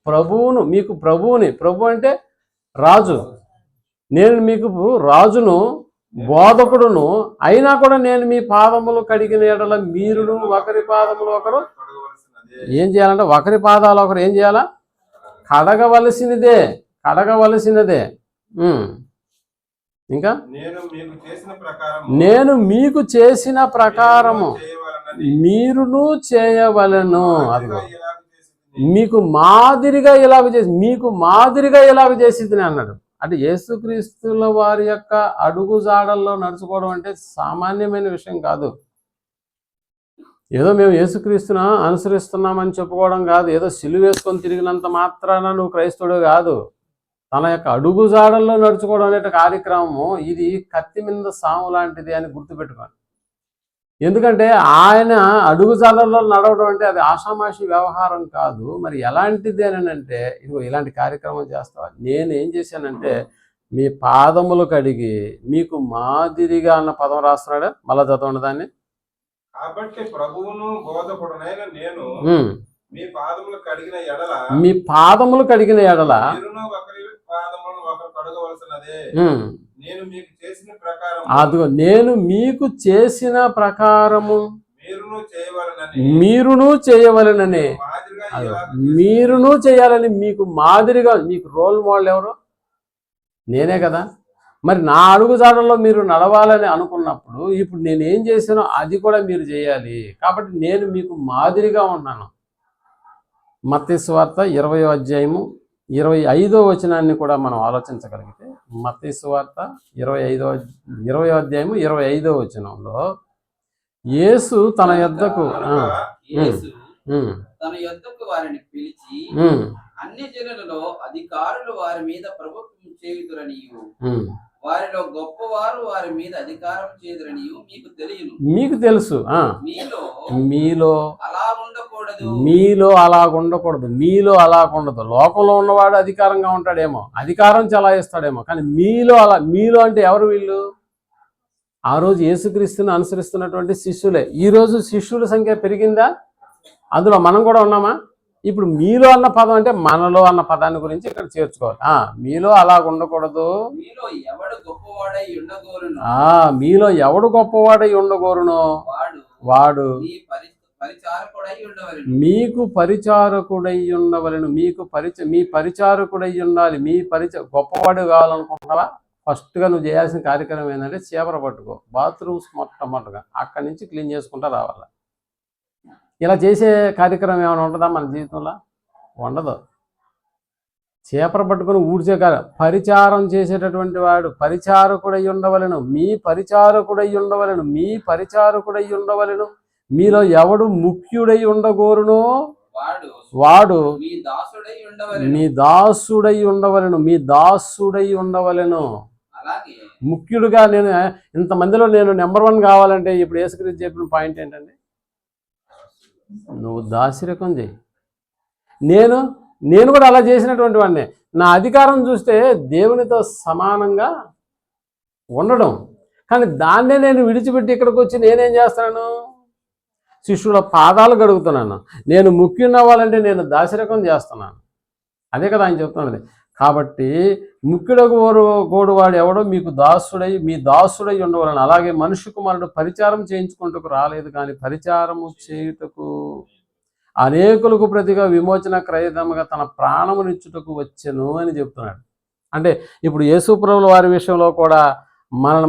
S1: ప్రభువును మీకు ప్రభువుని, ప్రభు అంటే రాజు, నేను మీకు రాజును బోధకుడును అయినా కూడా నేను మీ పాదములు కడిగిన ఎడల మీరును ఒకరి పాదములు ఒకరు ఏం చేయాలంటే ఒకరి పాదాలు ఒకరు ఏం చేయాలా? కడగవలసినదే, కడగవలసినదే. ఇంకా నేను మీకు చేసిన ప్రకారము మీరును చేయవలను. అదిగో మీకు మాదిరిగా ఇలాగ చేసి, మీకు మాదిరిగా ఇలాగ చేసిద్ది అన్నాడు. అంటే యేసుక్రీస్తుల వారి యొక్క అడుగు జాడల్లో నడుచుకోవడం అంటే సామాన్యమైన విషయం కాదు. ఏదో మేము యేసుక్రీస్తును అనుసరిస్తున్నామని చెప్పుకోవడం కాదు. ఏదో సిలువ వేసుకొని తిరిగినంత మాత్రాన నువ్వు క్రైస్తవుడు కాదు. తన యొక్క అడుగు జాడల్లో నడుచుకోవడం అనే కార్యక్రమము ఇది కత్తి మీద సాము లాంటిది అని గుర్తుపెట్టుకోండి. ఎందుకంటే ఆయన అడుగు జాడల్లో నడవడం అంటే అది ఆషామాషి వ్యవహారం కాదు. మరి ఎలాంటిది అని అంటే ఇదిగో ఇలాంటి కార్యక్రమం చేస్తావా? నేను ఏం చేశానంటే మీ పాదములు కడిగి మీకు మాదిరిగా అన్న పదం రాస్తున్నాడా? మళ్ళా చదవండి దాన్ని.
S2: కాబట్టి ప్రభువును బోధకుడనైన నేను మీ పాదములు కడిగిన ఎడల,
S1: మీ పాదములు కడిగిన ఎడల
S2: నేను మీకు చేసిన ప్రకారం,
S1: అదిగో నేను మీకు చేసిన ప్రకారము మీరును చేయవలనని, మీరును చేయాలని మీకు మాదిరిగా, మీకు రోల్ మోడల్ ఎవరు? నేనే కదా. మరి నా అడుగుజాడల్లో మీరు నడవాలని అనుకున్నప్పుడు ఇప్పుడు నేను ఏం చేశానో అది కూడా మీరు చేయాలి. కాబట్టి నేను మీకు మాదిరిగా ఉన్నాను. మత్తయి సువార్త 20వ అధ్యాయము 25వ వచనాన్ని కూడా మనం ఆలోచించగలిగితే, మత్తయి సువార్త 20వ అధ్యాయము 25వ వచనంలో యేసు తన యొద్దకు
S3: వారిని పిలిచి అన్యజనులలో అధికారులు వారి మీద ప్రభుత్వం చేయుదురనియు వారిలో గొప్పవారు వారి మీద అధికారం చేయుదురనియు మీకు తెలియను.
S1: మీకు తెలుసు. మీలో
S3: అలా ఉండకూడదు,
S1: మీలో అలాగుండకూడదు, మీలో అలాగుండదు. లోకంలో ఉన్నవాడు అధికారంగా ఉంటాడేమో, అధికారం చలాయిస్తాడేమో, కానీ మీలో అలా, మీలో అంటే ఎవరు వీళ్ళు? ఆ రోజు యేసుక్రీస్తుని అనుసరిస్తున్నటువంటి శిష్యులే. ఈరోజు శిష్యుల సంఖ్య పెరిగిందా? అందులో మనం కూడా ఉన్నామా? ఇప్పుడు మీలో అన్న పదం అంటే మనలో అన్న పదాన్ని గురించి ఇక్కడ చేర్చుకోవాలి. మీలో అలాగ ఉండకూడదు.
S3: మీలో ఎవడు గొప్పవాడై
S1: ఉండగోరును వాడు మీకు పరిచారకుడై ఉండవలను. మీ పరిచారకుడై ఉండాలి. గొప్పవాడు కావాలనుకుంటున్నావా? ఫస్ట్గా నువ్వు చేయాల్సిన కార్యక్రమం ఏంటంటే చేపర పట్టుకో, బాత్రూమ్స్ మొట్టమొదటిగా అక్కడి నుంచి క్లీన్ చేసుకుంటూ రావాలి. ఇలా చేసే కార్యక్రమం ఏమైనా ఉంటుందా మన జీవితంలో? ఉండదు. చేపర పట్టుకుని ఊడ్చే పరిచారం చేసేటటువంటి వాడు పరిచారకుడై ఉండవలను. మీ పరిచారకుడై ఉండవలను. మీలో ఎవడు ముఖ్యుడై ఉండగోరునో వాడు మీ దాసుడై ఉండవలను. ముఖ్యుడుగా నేను ఇంతమందిలో నేను నెంబర్ 1 కావాలంటే ఇప్పుడు యేసుక్రీస్తు చెప్పిన పాయింట్ ఏంటండి? నువ్వు దాసిరకం చేయి. నేను కూడా అలా చేసినటువంటి వాడిని. నా అధికారం చూస్తే దేవునితో సమానంగా ఉండడం, కానీ దాన్నే నేను విడిచిపెట్టి ఇక్కడికి వచ్చి నేనేం చేస్తున్నాను? శిష్యుల పాదాలు గడుగుతున్నాను. నేను ముఖ్యుని అవ్వాలంటే నేను దాసిరకం చేస్తున్నాను. అదే కదా ఆయన చెప్తున్నది. కాబట్టి ముఖ్యుడకు గోడువాడు ఎవడో మీ దాసుడై ఉండవలను. అలాగే మనుష్య కుమారుడు పరిచారం చేయించుకుంటూ రాలేదు, కానీ పరిచారము చేయుటకు అనేకులకు ప్రతిగా విమోచన క్రయదముగా తన ప్రాణమునిచ్చుటకు వచ్చెను అని చెప్తున్నాడు. అంటే ఇప్పుడు యేసుప్రభుల వారి విషయంలో కూడా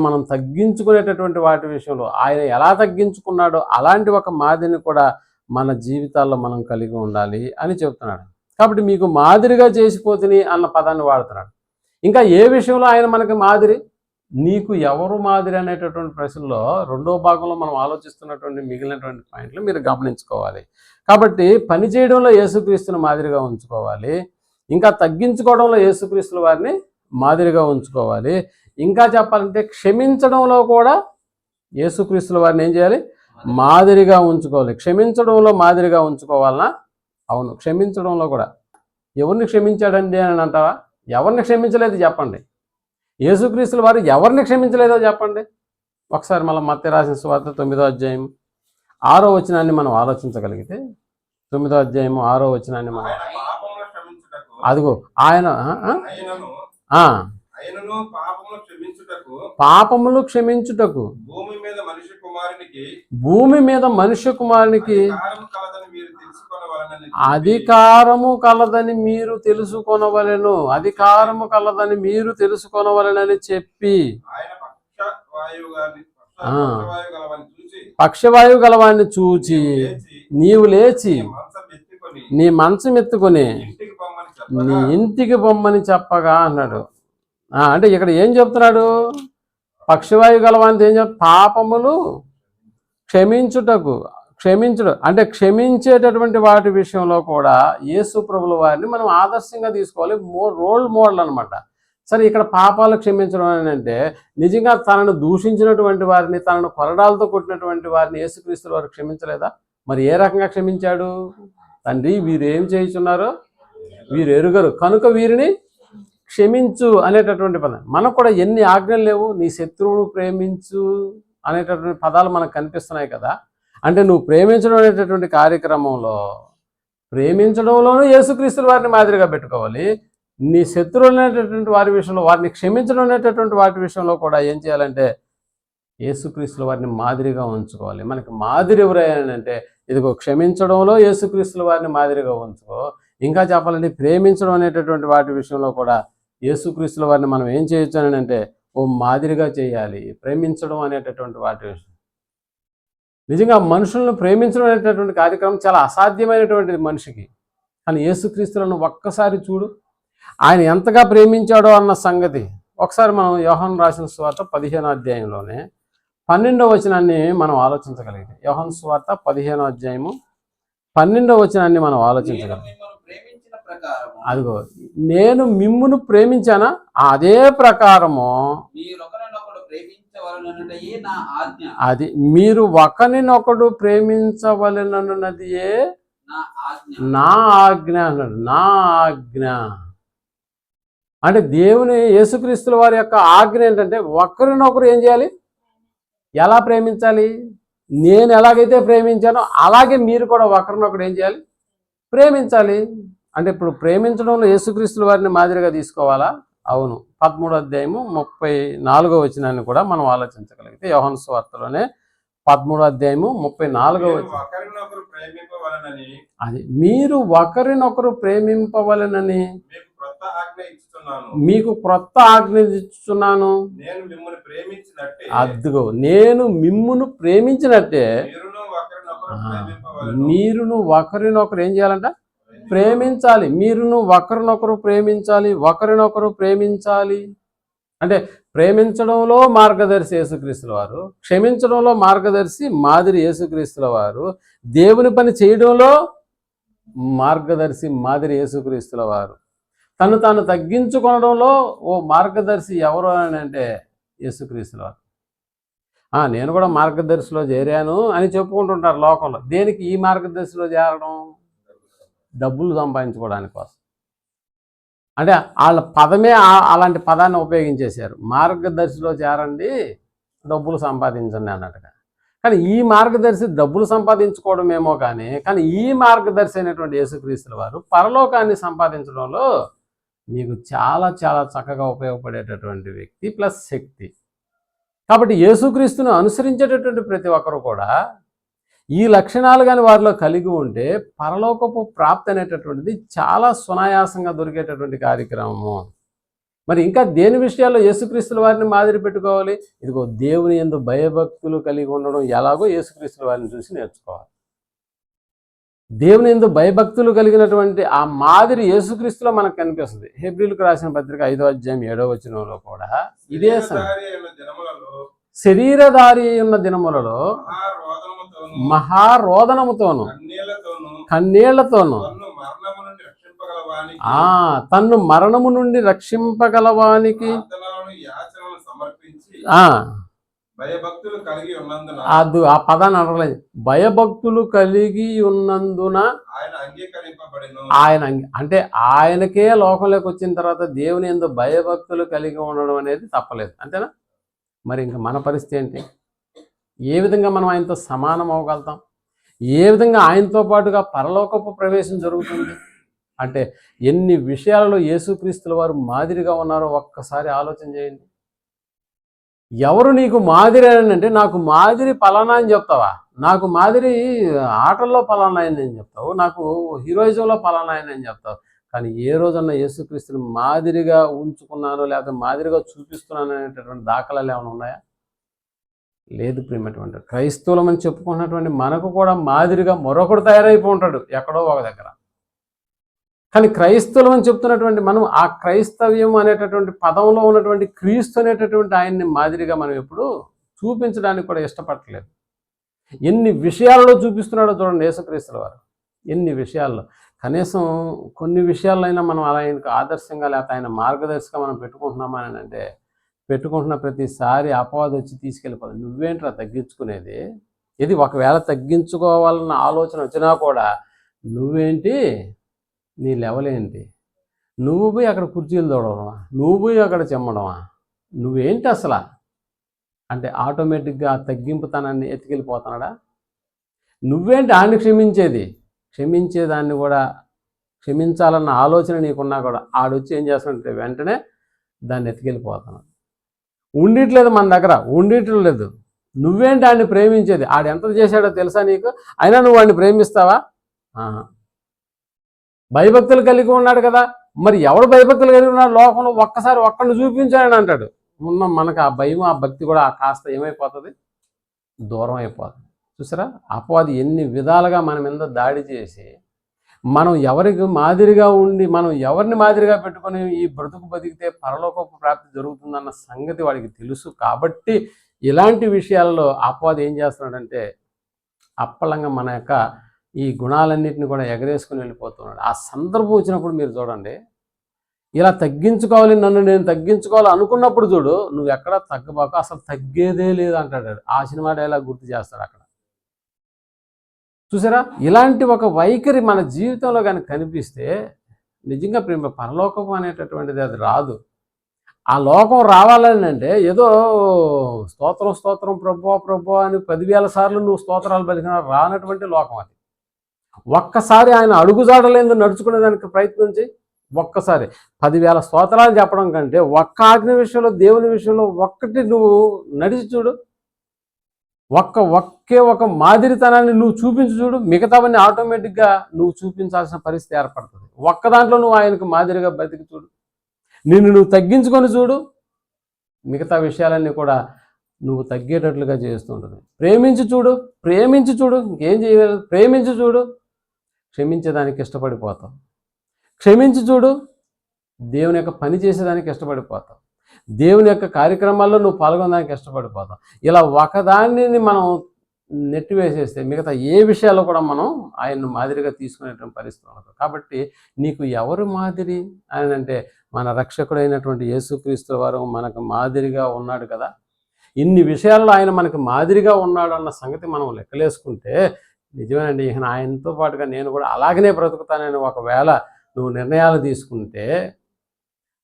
S1: మనం తగ్గించుకునేటటువంటి వాటి విషయంలో ఆయన ఎలా తగ్గించుకున్నాడో అలాంటి ఒక మాదిరిని కూడా మన జీవితాల్లో మనం కలిగి ఉండాలి అని చెప్తున్నాడు. కాబట్టి మీకు మాదిరిగా చేసిపోతుంది అన్న పదాన్ని వాడుతున్నాడు. ఇంకా ఏ విషయంలో ఆయన మనకి మాదిరి? నీకు ఎవరు మాదిరి అనేటటువంటి ప్రశ్నలో 2వ భాగంలో మనం ఆలోచిస్తున్నటువంటి మిగిలినటువంటి పాయింట్లు మీరు గమనించుకోవాలి. కాబట్టి పని చేయడంలో యేసుక్రీస్తుని మాదిరిగా ఉంచుకోవాలి. ఇంకా తగ్గించుకోవడంలో యేసుక్రీస్తుల వారిని మాదిరిగా ఉంచుకోవాలి. ఇంకా చెప్పాలంటే క్షమించడంలో కూడా యేసుక్రీస్తుల వారిని ఏం చేయాలి? మాదిరిగా ఉంచుకోవాలి. క్షమించడంలో మాదిరిగా ఉంచుకోవాలనా? అవును, క్షమించడంలో కూడా. ఎవరిని క్షమించాడండి అని అంటావా? ఎవరిని క్షమించలేదు చెప్పండి. యేసుక్రీస్తుల వారు ఎవరిని క్షమించలేదో చెప్పండి. ఒకసారి మళ్ళీ మత్తయి రాసిన సువార్త 9వ అధ్యాయం 6వ వచనాన్ని మనం ఆలోచించగలిగితే, 9వ అధ్యాయం 6వ వచనాన్ని మనం,
S2: ఆయన పాపములను క్షమించుటకు
S1: అదిగో ఆయన
S2: ఆయనను
S1: ఆ,
S2: ఆయనను పాపములను క్షమించుటకు
S1: పాపములు క్షమించుటకు
S2: భూమి మీద మనిషి కుమారునికి
S1: భూమి మీద మనుష్య కుమారునికి
S2: అధికారము కలదని మీరు తెలుసుకొనవలెనని
S1: అధికారము కలదని మీరు తెలుసుకొనవలెనని చెప్పి
S2: ఆయన
S1: పక్షవాయువు గలవాన్ని చూచి నీవు లేచి
S2: మంచం ఎత్తుకొని
S1: నీ మంచం ఎత్తుకొని
S2: ఇంటికి పొమ్మని
S1: నీ
S2: చెప్పగా
S1: ఇంటికి పొమ్మని చెప్పగా అన్నాడు. అంటే ఇక్కడ ఏం చెప్తున్నాడు? పక్షవాయువు గలవాన్ని ఏం పాపములు క్షమించుడు అంటే క్షమించేటటువంటి వాటి విషయంలో కూడా యేసు ప్రభుల వారిని మనం ఆదర్శంగా తీసుకోవాలి. రోల్ మోడల్ అనమాట. సరే, ఇక్కడ పాపాలు క్షమించడం అని అంటే నిజంగా తనను దూషించినటువంటి వారిని, తనను కొరడాలతో కొట్టినటువంటి వారిని యేసుక్రీస్తు వారు క్షమించలేదా? మరి ఏ రకంగా క్షమించాడు? తండ్రి, వీరు ఏం చేయుచున్నారో వీరు ఎరుగరు కనుక వీరిని క్షమించు అనేటటువంటి పదం. మనకు కూడా ఎన్ని ఆజ్ఞలు లేవు? నీ శత్రువును ప్రేమించు అనేటటువంటి పదాలు మనకు కనిపిస్తున్నాయి కదా. అంటే నువ్వు ప్రేమించడం అనేటటువంటి కార్యక్రమంలో ప్రేమించడంలోనూ యేసుక్రీస్తుల వారిని మాదిరిగా పెట్టుకోవాలి. నీ శత్రువులు అనేటటువంటి వారి విషయంలో వారిని క్షమించడం అనేటటువంటి వాటి విషయంలో కూడా ఏం చేయాలంటే యేసుక్రీస్తుల వారిని మాదిరిగా ఉంచుకోవాలి. మనకి మాదిరి ఎవరైనంటే ఇదిగో క్షమించడంలో యేసుక్రీస్తుల వారిని మాదిరిగా ఉంచుకో. ఇంకా చెప్పాలంటే ప్రేమించడం అనేటటువంటి వాటి విషయంలో కూడా యేసుక్రీస్తుల వారిని మనం ఏం చేయొచ్చు అని అంటే ఓ మాదిరిగా చేయాలి. ప్రేమించడం అనేటటువంటి వాటి విషయం నిజంగా మనుషులను ప్రేమించడం అనేటటువంటి కార్యక్రమం చాలా అసాధ్యమైనటువంటిది మనిషికి. కానీ యేసుక్రీస్తులను ఒక్కసారి చూడు, ఆయన ఎంతగా ప్రేమించాడో అన్న సంగతి ఒకసారి మనం యోహాను రాసిన సువార్త 15వ అధ్యాయంలోనే 12వ వచనాన్ని మనం ఆలోచించగలిగితే, యోహాను సువార్త 15వ అధ్యాయము 12వ వచనాన్ని మనం ఆలోచించగలిగితే, అదిగో నేను మిమ్మును ప్రేమించానా అదే ప్రకారము అది మీరు ఒకరినొకడు ప్రేమించవలెనన్నది నా ఆజ్ఞ అన్నాడు. నా ఆజ్ఞ అంటే దేవుని యేసుక్రీస్తుల వారి యొక్క ఆజ్ఞ ఏంటంటే ఒకరినొకరు ఏం చేయాలి? ఎలా ప్రేమించాలి? నేను ఎలాగైతే ప్రేమించానో అలాగే మీరు కూడా ఒకరినొకరు ఏం చేయాలి? ప్రేమించాలి. అంటే ఇప్పుడు ప్రేమించడంలో యేసుక్రీస్తుల వారిని మాదిరిగా తీసుకోవాలా? అవును. 13వ అధ్యాయము 34వ వచనాన్ని కూడా మనం ఆలోచించగలిగితే, యోహాను సువార్తలోనే 13వ అధ్యాయము 34వ వచనం, అది మీరు ఒకరినొకరు ప్రేమింపవలెనని మీకు క్రొత్త ఆజ్ఞ ఇస్తున్నాను. అదిగో నేను మిమ్మును ప్రేమించినట్టే మీరును ఒకరినొకరు ఏం చేయాలంట? ప్రేమించాలి. మీరును ఒకరినొకరు ప్రేమించాలి. ఒకరినొకరు ప్రేమించాలి అంటే ప్రేమించడంలో మార్గదర్శి యేసుక్రీస్తుల వారు, క్షమించడంలో మార్గదర్శి మాదిరి యేసుక్రీస్తుల వారు, దేవుని పని చేయడంలో మార్గదర్శి మాదిరి యేసుక్రీస్తుల వారు, తను తాను తగ్గించుకోవడంలో ఓ మార్గదర్శి ఎవరు అని అంటే యేసుక్రీస్తుల వారు. నేను కూడా మార్గదర్శిలో చేరాను అని చెప్పుకుంటుంటారు లోకంలో. దేనికి ఈ మార్గదర్శిలో చేరడం? డబ్బులు సంపాదించుకోవడానికి కోసం. అంటే వాళ్ళ పదమే అలాంటి పదాన్ని ఉపయోగించేశారు. మార్గదర్శిలో చేరండి, డబ్బులు సంపాదించండి అన్నట్టుగా. కానీ ఈ మార్గదర్శి డబ్బులు సంపాదించుకోవడమేమో కానీ ఈ మార్గదర్శి అయినటువంటి యేసుక్రీస్తుల వారు పరలోకాన్ని సంపాదించడంలో మీకు చాలా చాలా చక్కగా ఉపయోగపడేటటువంటి వ్యక్తి ప్లస్ శక్తి. కాబట్టి యేసుక్రీస్తును అనుసరించేటటువంటి ప్రతి ఒక్కరు కూడా ఈ లక్షణాలు కానీ వారిలో కలిగి ఉంటే పరలోకపు ప్రాప్తి అనేటటువంటిది చాలా సునాయాసంగా దొరికేటటువంటి కార్యక్రమము. మరి ఇంకా దేని విషయాల్లో యేసుక్రీస్తుల వారిని మాదిరి పెట్టుకోవాలి? ఇదిగో దేవుని యందు భయభక్తులు కలిగి ఉండడం ఎలాగో యేసుక్రీస్తుల వారిని చూసి నేర్చుకోవాలి. దేవుని యందు భయభక్తులు కలిగినటువంటి ఆ మాదిరి యేసుక్రీస్తులో మనకు కనిపిస్తుంది. హెబ్రీయులకు రాసిన పత్రిక 5వ అధ్యాయం 7వ వచనంలో కూడా ఇదే శరీరధారి ఉన్న దినములలో మహారోదనముతోను కన్నీళ్లతోను తన్ను మరణము నుండి రక్షింపగలవానికి
S2: భయభక్తులు కలిగి ఉన్నందున
S1: ఆ పదాన్ని అనలేదు. భయభక్తులు కలిగి ఉన్నందున
S2: ఆయన అంగీకరింపబడెను.
S1: అంటే ఆయనకే లోకంలోకి వచ్చిన తర్వాత దేవుని యందు భయభక్తులు కలిగి ఉండడం అనేది తప్పలేదు, అంతేనా? మరి ఇంకా మన పరిస్థితి ఏంటి? ఏ విధంగా మనం ఆయనతో సమానం అవ్వగలుగుతాం? ఏ విధంగా ఆయనతో పాటుగా పరలోకపు ప్రవేశం జరుగుతుంది? అంటే ఎన్ని విషయాలలో యేసుక్రీస్తుల వారు మాదిరిగా ఉన్నారో ఒక్కసారి ఆలోచన చేయండి. ఎవరు నీకు మాదిరి అని అంటే, నాకు మాదిరి పలానా అని చెప్తావా? నాకు మాదిరి ఆటల్లో పలానా అని చెప్తావు, నాకు హీరోయిజంలో పలానా అని చెప్తావు. కానీ ఏ రోజన్నా యేసుక్రీస్తుని మాదిరిగా ఉంచుకున్నానో లేకపోతే మాదిరిగా చూపిస్తున్నాను అనేటటువంటి దాఖలాలు ఏమైనా ఉన్నాయా? లేదు ప్రియమైనటువంటి క్రైస్తవులమని చెప్పుకున్నటువంటి మనకు కూడా మాదిరిగా మరొకడు తయారైపో ఉంటాడు ఎక్కడో ఒక దగ్గర. కానీ క్రైస్తవులమని చెప్తున్నటువంటి మనం ఆ క్రైస్తవ్యం అనేటటువంటి పదంలో ఉన్నటువంటి క్రీస్తు అనేటటువంటి ఆయన్ని మాదిరిగా మనం ఎప్పుడు చూపించడానికి కూడా ఇష్టపడట్లేదు. ఎన్ని విషయాల్లో చూపిస్తున్నాడో చూడండి యేసుక్రీస్తుల వారు. ఎన్ని విషయాల్లో, కనీసం కొన్ని విషయాలైనా మనం అలా ఆయనకు ఆదర్శంగా లేకపోతే ఆయన మార్గదర్శిగా మనం పెట్టుకుంటున్నామా అని అంటే, పెట్టుకుంటున్న ప్రతిసారి అపవాదం వచ్చి తీసుకెళ్ళిపోతుంది. నువ్వేంట్రా తగ్గించుకునేది? ఇది ఒకవేళ తగ్గించుకోవాలన్న ఆలోచన వచ్చినా కూడా నువ్వేంటి, నీ లెవెల్ ఏంటి? నువ్వు పోయి అక్కడ కుర్చీలు తోడవడమా? నువ్వు పోయి అక్కడ చెమ్మడమా? నువ్వేంటి అసలు అంటే ఆటోమేటిక్గా ఆ తగ్గింపుతనాన్ని ఎత్తుకెళ్ళిపోతున్నాడా? నువ్వేంటి ఆయన్ని క్షమించేదాన్ని కూడా క్షమించాలన్న ఆలోచన నీకున్నా కూడా ఆడొచ్చి ఏం చేస్తాడంటే వెంటనే దాన్ని ఎత్తుకెళ్ళిపోతున్నాడు. ఉండట్లేదు మన దగ్గర, ఉండట్లేదు. నువ్వేంటి ఆయన్ని ప్రేమించేది? ఆడు ఎంత చేశాడో తెలుసా నీకు? అయినా నువ్వు వాడిని ప్రేమిస్తావా? భయభక్తులు కలిగి ఉన్నాడు కదా. మరి ఎవడు భయభక్తులు కలిగి ఉన్నాడు లోకంలో? ఒక్కసారి ఒక్కడిని చూపించాడని అంటాడు. ఉన్న మనకు ఆ భయం ఆ భక్తి కూడా కాస్త ఏమైపోతుంది, దూరం అయిపోతుంది. చూసారా అపవాది ఎన్ని విధాలుగా మన మీద దాడి చేసి మనం ఎవరికి మాదిరిగా ఉండి మనం ఎవరిని మాదిరిగా పెట్టుకొని ఈ బ్రతుకు బతికితే పరలోకపు ప్రాప్తి జరుగుతుందన్న సంగతి వాడికి తెలుసు. కాబట్టి ఇలాంటి విషయాల్లో అపవాది ఏం చేస్తున్నాడంటే అప్పలంగా మన యొక్క ఈ గుణాలన్నింటినీ కూడా ఎగరేసుకుని వెళ్ళిపోతున్నాడు. ఆ సందర్భం వచ్చినప్పుడు మీరు చూడండి, ఇలా తగ్గించుకోవాలి, నన్ను నేను తగ్గించుకోవాలి అనుకున్నప్పుడు చూడు, నువ్వు ఎక్కడ తగ్గబాకు, అసలు తగ్గేదే లేదు అంటాడు. ఆ సినిమా డైలాగ్ గుర్తు చేస్తాడు అక్కడ. చూసారా ఇలాంటి ఒక వైఖరి మన జీవితంలో కానీ కనిపిస్తే నిజంగా ప్రేమ పరలోకం అనేటటువంటిది అది రాదు. ఆ లోకం రావాలని అంటే ఏదో స్తోత్రం స్తోత్రం ప్రభువా ప్రభువా అని 10,000 సార్లు నువ్వు స్తోత్రాలు పలికినా రానటువంటి లోకం అది. ఒక్కసారి ఆయన అడుగుజాడలేదు నడుచుకునేదానికి ప్రయత్నించి ఒక్కసారి 10,000 స్తోత్రాలు చెప్పడం కంటే ఒక్క ఆజ్ఞ విషయంలో దేవుని విషయంలో ఒక్కటి నువ్వు నడిచి చూడు, ఒకే ఒక మాదిరితనాన్ని నువ్వు చూపించి చూడు, మిగతావన్నీ ఆటోమేటిక్గా నువ్వు చూపించాల్సిన పరిస్థితి ఏర్పడుతుంది. ఒక్క దాంట్లో నువ్వు ఆయనకు మాదిరిగా బతికి చూడు, నిన్ను నువ్వు తగ్గించుకొని చూడు, మిగతా విషయాలన్నీ కూడా నువ్వు తగ్గేటట్లుగా చేస్తుంటుంది. ప్రేమించి చూడు, ఇంకేం చేయలేదు, ప్రేమించి చూడు, క్షమించేదానికి ఇష్టపడిపోతావు. క్షమించి చూడు, దేవుని యొక్క పని చేసేదానికి ఇష్టపడిపోతావు. దేవుని యొక్క కార్యక్రమాల్లో నువ్వు పాల్గొనడానికి ఇష్టపడిపోతావు. ఇలా ఒకదాన్ని మనం నెట్టివేసేస్తే మిగతా ఏ విషయాల్లో కూడా మనం ఆయన్ను మాదిరిగా తీసుకునేటువంటి పరిస్థితి ఉండదు. కాబట్టి నీకు ఎవరు మాదిరి అని అంటే మన రక్షకుడైనటువంటి యేసుక్రీస్తు వారు మనకు మాదిరిగా ఉన్నాడు కదా. ఇన్ని విషయాల్లో ఆయన మనకు మాదిరిగా ఉన్నాడు అన్న సంగతి మనం లెక్కలేసుకుంటే నిజమేనండి, ఇక ఆయనతో పాటుగా నేను కూడా అలాగనే బ్రతుకుతానని ఒకవేళ నువ్వు నిర్ణయాలు తీసుకుంటే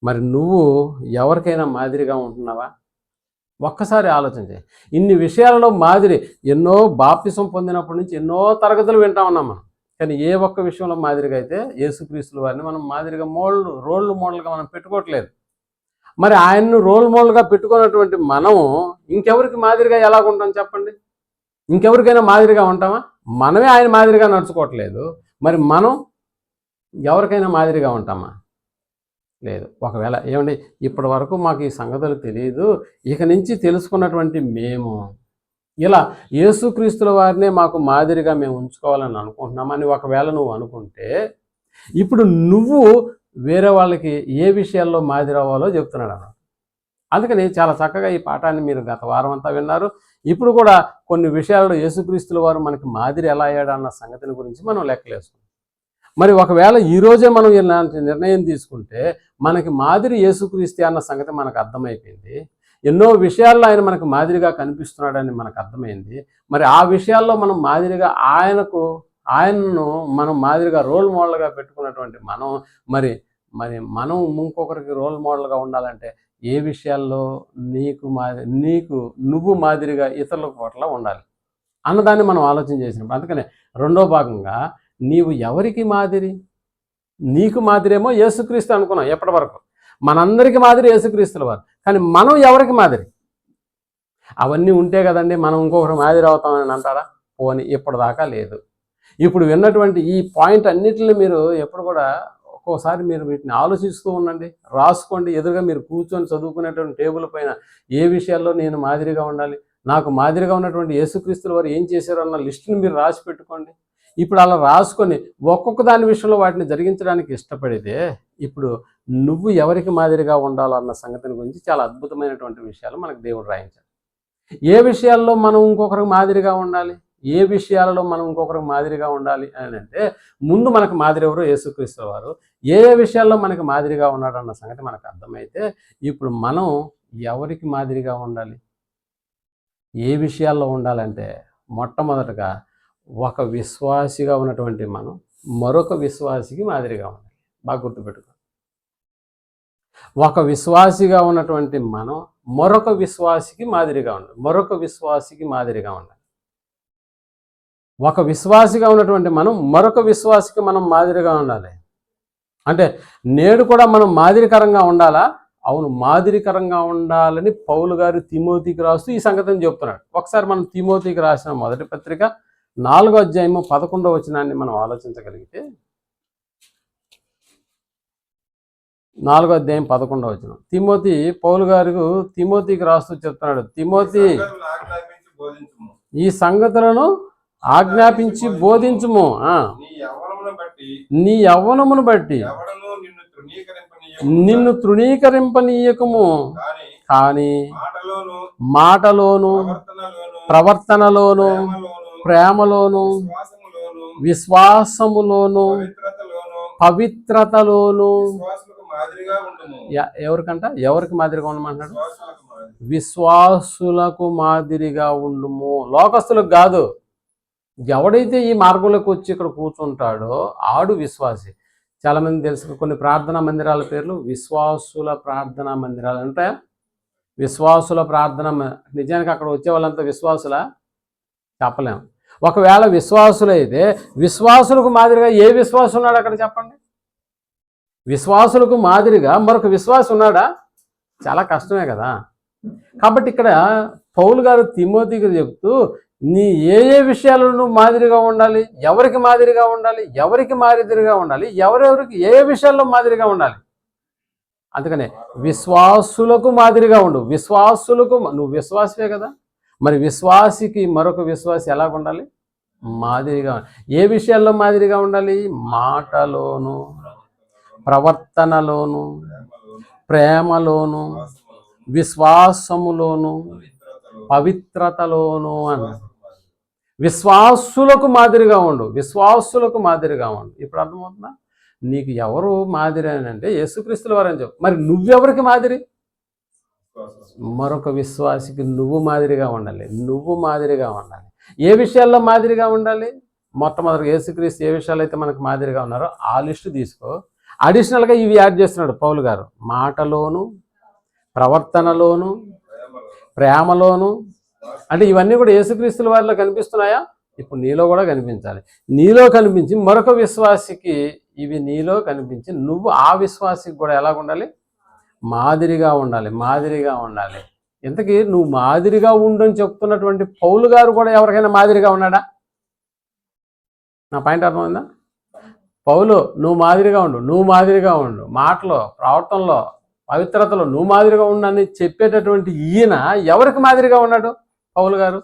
S1: మరి నువ్వు ఎవరికైనా మాదిరిగా ఉంటున్నావా? ఒక్కసారి ఆలోచించే. ఇన్ని విషయాలలో మాదిరి, ఎన్నో బాప్తిసం పొందినప్పటి నుంచి ఎన్నో తరగతులు వింటా ఉన్నాం మనం, కానీ ఏ ఒక్క విషయంలో మాదిరిగా అయితే యేసుక్రీస్తుల వారిని మనం మాదిరిగా రోల్ మోడల్గా మనం పెట్టుకోవట్లేదు. మరి ఆయన్ను రోల్ మోడల్గా పెట్టుకున్నటువంటి మనం ఇంకెవరికి మాదిరిగా ఎలాగుంటాం చెప్పండి? ఇంకెవరికైనా మాదిరిగా ఉంటామా? మనమే ఆయన మాదిరిగా నడుచుకోవట్లేదు, మరి మనం ఎవరికైనా మాదిరిగా ఉంటామా? లేదు. ఒకవేళ ఏమండి ఇప్పటి వరకు మాకు ఈ సంగతులు తెలియదు, ఇక నుంచి తెలుసుకున్నటువంటి మేము ఇలా యేసుక్రీస్తుల వారినే మాకు మాదిరిగా మేము ఉంచుకోవాలని అనుకుంటున్నామని ఒకవేళ నువ్వు అనుకుంటే ఇప్పుడు నువ్వు వేరే వాళ్ళకి ఏ విషయాల్లో మాదిరి అవ్వాలో చెప్తున్నాడు అన్నమాట. అందుకని చాలా చక్కగా ఈ పాఠాన్ని మీరు గత వారం అంతా విన్నారు. ఇప్పుడు కూడా కొన్ని విషయాల్లో యేసుక్రీస్తుల వారు మనకి మాదిరి ఎలా అయ్యాడు అన్న సంగతిని గురించి మనం లెక్కలేసుకుంటాం. మరి ఒకవేళ ఈరోజే మనం ఇలాంటి నిర్ణయం తీసుకుంటే మనకి మాదిరి యేసుక్రీస్తు అన్న సంగతి మనకు అర్థమైపోయింది. ఎన్నో విషయాల్లో ఆయన మనకు మాదిరిగా కనిపిస్తున్నాడని మనకు అర్థమైంది. మరి ఆ విషయాల్లో మనం మాదిరిగా ఆయనను మనం మాదిరిగా రోల్ మోడల్గా పెట్టుకున్నటువంటి మరి మరి మనం ఇంకొకరికి రోల్ మోడల్గా ఉండాలంటే ఏ విషయాల్లో నువ్వు మాదిరిగా ఇతరుల పట్ల ఉండాలి అన్నదాన్ని మనం ఆలోచన చేసినప్పుడు, అందుకనే రెండో భాగంగా నీవు ఎవరికి మాదిరి? నీకు మాదిరేమో యేసుక్రీస్తు అనుకున్నాం ఎప్పటి వరకు, మనందరికీ మాదిరి యేసుక్రీస్తుల వారు. కానీ మనం ఎవరికి మాదిరి? అవన్నీ ఉంటే కదండి మనం ఇంకొకరు మాదిరి అవుతామని అంటారా? పోని ఇప్పటిదాకా లేదు. ఇప్పుడు విన్నటువంటి ఈ పాయింట్ అన్నిటిని మీరు ఎప్పుడు కూడా ఒక్కోసారి మీరు వీటిని ఆలోచిస్తూ ఉండండి, రాసుకోండి. ఎదురుగా మీరు కూర్చొని చదువుకునేటువంటి టేబుల్ పైన ఏ విషయాల్లో నేను మాదిరిగా ఉండాలి, నాకు మాదిరిగా ఉన్నటువంటి యేసుక్రీస్తుల వారు ఏం చేశారు అన్న లిస్టుని మీరు రాసి పెట్టుకోండి. ఇప్పుడు అలా రాసుకొని ఒక్కొక్క దాని విషయంలో వాటిని జరిగించడానికి ఇష్టపడితే ఇప్పుడు నువ్వు ఎవరికి మాదిరిగా ఉండాలన్న సంగతిని గురించి చాలా అద్భుతమైనటువంటి విషయాలు మనకు దేవుడు రాయించాడు. ఏ విషయాల్లో మనం ఇంకొకరికి మాదిరిగా ఉండాలి, ఏ విషయాలలో మనం ఇంకొకరికి మాదిరిగా ఉండాలి అని అంటే ముందు మనకు మాదిరి ఎవరు? యేసుక్రీస్తు వారు. ఏ విషయాల్లో మనకి మాదిరిగా ఉన్నాడు అన్న సంగతి మనకు అర్థమైతే ఇప్పుడు మనం ఎవరికి మాదిరిగా ఉండాలి, ఏ విషయాల్లో ఉండాలంటే మొట్టమొదటగా ఒక విశ్వాసిగా ఉన్నటువంటి మనం మరొక విశ్వాసికి మాదిరిగా ఉండాలి. బాగా గుర్తుపెట్టుకో. ఒక విశ్వాసిగా ఉన్నటువంటి మనం మరొక విశ్వాసికి మాదిరిగా ఉండాలి. మరొక విశ్వాసికి మాదిరిగా ఉండాలి. ఒక విశ్వాసిగా ఉన్నటువంటి మనం మరొక విశ్వాసికి మనం మాదిరిగా ఉండాలి. అంటే నేడు కూడా మనం మాదిరికరంగా ఉండాలా? అవును, మాదిరికరంగా ఉండాలని పౌలు గారు తిమోతికి రాస్తూ ఈ సంగతిని చెప్తున్నాడు. ఒకసారి మనం తిమోతికి రాసిన మొదటి పత్రిక 4వ అధ్యాయము 11వ వచనాన్ని మనం ఆలోచించగలిగితే, 4వ అధ్యాయం 11వ వచనం, పౌలు గారు తిమోతికి రాస్తూ చెప్తున్నాడు, తిమోతి ఈ సంగతులను ఆజ్ఞాపించి బోధించుము, నీ యవ్వనమును బట్టి నిన్ను తృణీకరింపనీయకము, కానీ మాటలోను ప్రవర్తనలోను ప్రేమలోను విశ్వాసములోను పవిత్రతలోను ఎవరికి మాదిరిగా ఉండమంటున్నాడు? విశ్వాసులకు మాదిరిగా ఉండుము, లోకస్తులకు కాదు. ఎవడైతే ఈ మార్గంలోకి వచ్చి ఇక్కడ కూర్చుంటాడో ఆడు విశ్వాసి. చాలామంది తెలుసు కొన్ని ప్రార్థనా మందిరాల పేర్లు విశ్వాసుల ప్రార్థనా మందిరాలు ఉంటాయా? విశ్వాసుల ప్రార్థన, నిజానికి అక్కడ వచ్చే వాళ్ళంతా విశ్వాసులా? చెప్పలేము. ఒకవేళ విశ్వాసులైతే విశ్వాసులకు మాదిరిగా ఏ విశ్వాసం ఉన్నాడు అక్కడ చెప్పండి? విశ్వాసులకు మాదిరిగా మరొక విశ్వాసం ఉన్నాడా? చాలా కష్టమే కదా. కాబట్టి ఇక్కడ పౌలు గారు తిమోతికి చెప్తూ నీ ఏ విషయాలను నువ్వు మాదిరిగా ఉండాలి, ఎవరికి మాదిరిగా ఉండాలి, ఎవరికి మాదిరిగా ఉండాలి, ఎవరెవరికి ఏ విషయాల్లో మాదిరిగా ఉండాలి. అందుకనే విశ్వాసులకు మాదిరిగా ఉండు. నువ్వు విశ్వాసివే కదా, మరి విశ్వాసికి మరొక విశ్వాసి ఎలా ఉండాలి? మాదిరిగా. ఏ విషయాల్లో మాదిరిగా ఉండాలి? మాటలోను ప్రవర్తనలోను ప్రేమలోను విశ్వాసములోను పవిత్రతలోను అన్న. విశ్వాసులకు మాదిరిగా ఉండు, విశ్వాసులకు మాదిరిగా ఉండు. ఇప్పుడు అర్థమవుతుందా? నీకు ఎవరు మాదిరి అని అంటే యేసుక్రీస్తుల వారు అని చెప్పు. మరి నువ్వెవరికి మాదిరి? మరొక విశ్వాసికి నువ్వు మాదిరిగా ఉండాలి. నువ్వు మాదిరిగా ఉండాలి. ఏ విషయాల్లో మాదిరిగా ఉండాలి? మొట్టమొదటి యేసుక్రీస్తు ఏ విషయాలు అయితే మనకు మాదిరిగా ఉన్నారో ఆ లిస్టు తీసుకో. అడిషనల్గా ఇవి యాడ్ చేస్తున్నాడు పౌలు గారు. మాటలోను ప్రవర్తనలోను ప్రేమలోను. అంటే ఇవన్నీ కూడా యేసుక్రీస్తుల వారిలో కనిపిస్తున్నాయా? ఇప్పుడు నీలో కూడా కనిపించాలి. నీలో కనిపించి మరొక విశ్వాసికి ఇవి నీలో కనిపించి నువ్వు ఆ విశ్వాసికి కూడా ఎలా ఉండాలి? మాదిరిగా ఉండాలి. మాదిరిగా ఉండాలి. ఇంతకీ నువ్వు మాదిరిగా ఉండని చెప్తున్నటువంటి పౌలు గారు కూడా ఎవరికైనా మాదిరిగా ఉన్నాడా? నా పాయింట్ అర్థమైందా? పౌలు నువ్వు మాదిరిగా ఉండు, నువ్వు మాదిరిగా ఉండు, మాటలో ప్రవర్తనలో పవిత్రతలో నువ్వు మాదిరిగా ఉండని చెప్పేటటువంటి ఈయన ఎవరికి మాదిరిగా ఉన్నాడు? పౌలు గారు.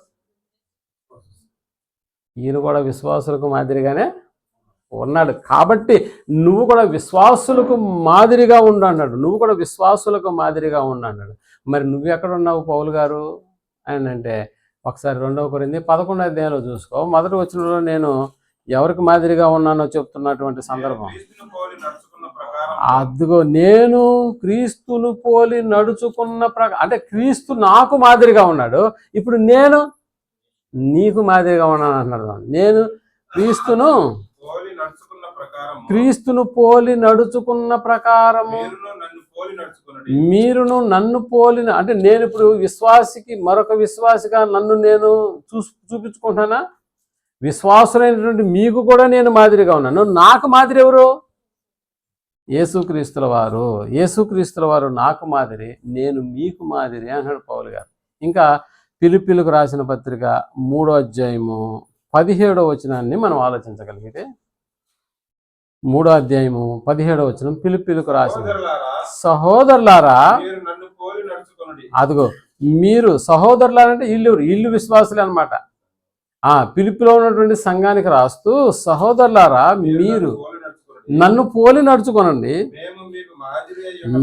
S1: ఈయన కూడా విశ్వాసులకు మాదిరిగానే ఉన్నాడు. కాబట్టి నువ్వు కూడా విశ్వాసులకు మాదిరిగా ఉండు అన్నాడు. నువ్వు కూడా విశ్వాసులకు మాదిరిగా ఉండు అన్నాడు. మరి నువ్వు ఎక్కడ ఉన్నావు పౌలు గారు అని అంటే ఒకసారి 2వ కొరింథీ 11వ అధ్యాయంలో చూసుకో. మొదటి వచనంలో నేను ఎవరికి మాదిరిగా ఉన్నానో చెప్తున్నటువంటి సందర్భం. అదిగో నేను క్రీస్తును పోలి నడుచుకున్న అంటే క్రీస్తు నాకు మాదిరిగా ఉన్నాడు, ఇప్పుడు నేను నీకు మాదిరిగా ఉన్నాను అంటున్నాడు. నేను క్రీస్తును
S2: పోలి నడుచుకున్న ప్రకారం
S1: పోలి నడుచుకున్న ప్రకారము మీరును నన్ను పోలిన, అంటే నేను ఇప్పుడు విశ్వాసికి మరొక విశ్వాసిగా నన్ను నేను చూపించుకుంటానా? విశ్వాసులైనటువంటి మీకు కూడా నేను మాదిరిగా ఉన్నాను. నాకు మాదిరి ఎవరు? యేసుక్రీస్తుల వారు. యేసుక్రీస్తుల వారు నాకు మాదిరి, నేను మీకు మాదిరి అన్నాడు పౌలు గారు. ఇంకా ఫిలిప్పీలకు రాసిన పత్రిక 3వ అధ్యాయము 17వ వచనాన్ని మనం ఆలోచించగలిగితే, 3వ అధ్యాయము 17వ వచనం ఫిలిప్పీలకు రాసిన, సహోదరులారా అదిగో మీరు సహోదరులారంటే ఇల్లు విశ్వాసులే అనమాట. ఫిలిప్పీలో ఉన్నటువంటి సంఘానికి రాస్తూ, సహోదరులారా మీరు నన్ను పోలి నడుచుకోనండి,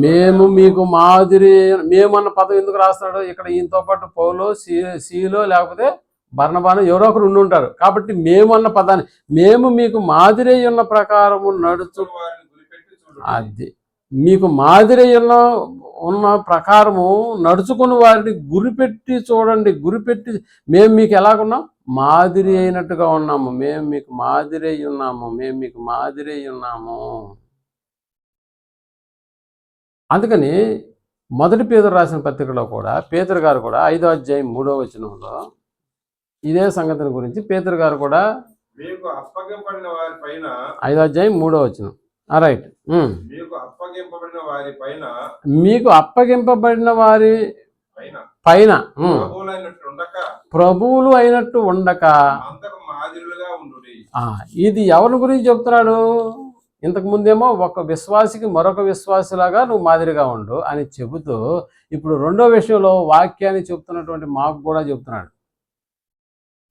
S1: మేము మీకు మాదిరి. మేము అన్న పదం ఎందుకు రాస్తున్నాడు ఇక్కడ? ఈయనతో పాటు పౌలు, సీలో లేకపోతే బర్నబాను ఎవరో ఒకరు ఉండి ఉంటారు. కాబట్టి మేము అన్న పదాన్ని, మేము మీకు మాదిరి ఉన్న ప్రకారము నడుచు, అది మీకు మాదిరి ఉన్న ప్రకారము నడుచుకుని వారిని గురిపెట్టి చూడండి. గురిపెట్టి మేము మీకు ఎలాగున్నాం? మాదిరి అయినట్టుగా ఉన్నాము. మేము మీకు మాదిరి అయి ఉన్నాము. మేము మీకు మాదిరి అయి ఉన్నాము. అందుకని మొదటి పేతురు రాసిన పత్రికలో కూడా పేతురు గారు కూడా 5వ అధ్యాయం 3వ వచనంలో ఇదే సంగతిని గురించి పేతురు గారు కూడా,
S2: మీకు అప్పగింపబడిన వారి పైన,
S1: 5వ అధ్యాయం 3వ వచనం, రైట్,
S2: మీకు అప్పగింపబడిన వారి పైన,
S1: మీకు అప్పగింపబడిన వారి పైన ప్రభువులు అయినట్టు ఉండక ఇది ఎవరి గురించి చెప్తున్నాడు? ఇంతకు ముందేమో ఒక విశ్వాసికి మరొక విశ్వాసిలాగా నువ్వు మాదిరిగా ఉండు అని చెబుతూ, ఇప్పుడు రెండో విషయంలో వాక్యాన్ని చెప్తున్నటువంటి మాకు కూడా చెప్తున్నాడు.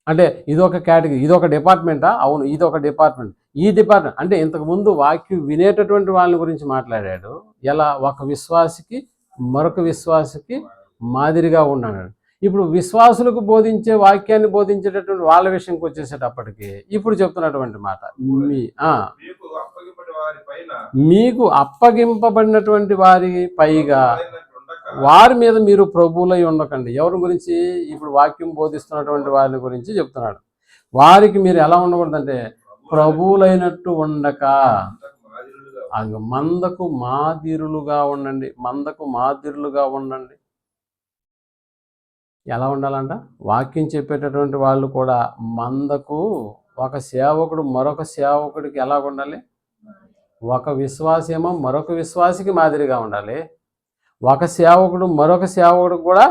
S1: అంటే ఇదొక కేటగిరీ, ఇదొక డిపార్ట్మెంటా? అవును, ఇదొక డిపార్ట్మెంట్. ఈ డిపార్ట్మెంట్ అంటే ఇంతకు ముందు వాక్యం వినేటటువంటి వాళ్ళ గురించి మాట్లాడాడు. ఎలా? ఒక విశ్వాసికి మరొక విశ్వాసికి మాదిరిగా ఉన్నాడు. ఇప్పుడు విశ్వాసులకు బోధించే వాక్యాన్ని బోధించేటటువంటి వాళ్ళ విషయంకి వచ్చేసేటప్పటికి ఇప్పుడు చెప్తున్నటువంటి మాట, మీకు అప్పగింపబడినటువంటి వారి పైగా వారి మీద మీరు ప్రభువులై ఉండకండి. ఎవరి గురించి? ఇప్పుడు వాక్యం బోధిస్తున్నటువంటి వారిని గురించి చెప్తున్నాడు. వారికి మీరు ఎలా ఉండకూడదంటే ప్రభువులైనట్టు ఉండక, అది మందకు మాదిరులుగా ఉండండి. మందకు మాదిరులుగా ఉండండి. ఎలా ఉండాలంట? వాక్యం చెప్పేటటువంటి వాళ్ళు కూడా మందకు, ఒక సేవకుడు మరొక సేవకుడికి ఎలా ఉండాలి? ఒక విశ్వాసి ఏమో మరొక విశ్వాసికి మాదిరిగా ఉండాలి. ఒక సేవకుడు మరొక సేవకుడికి కూడా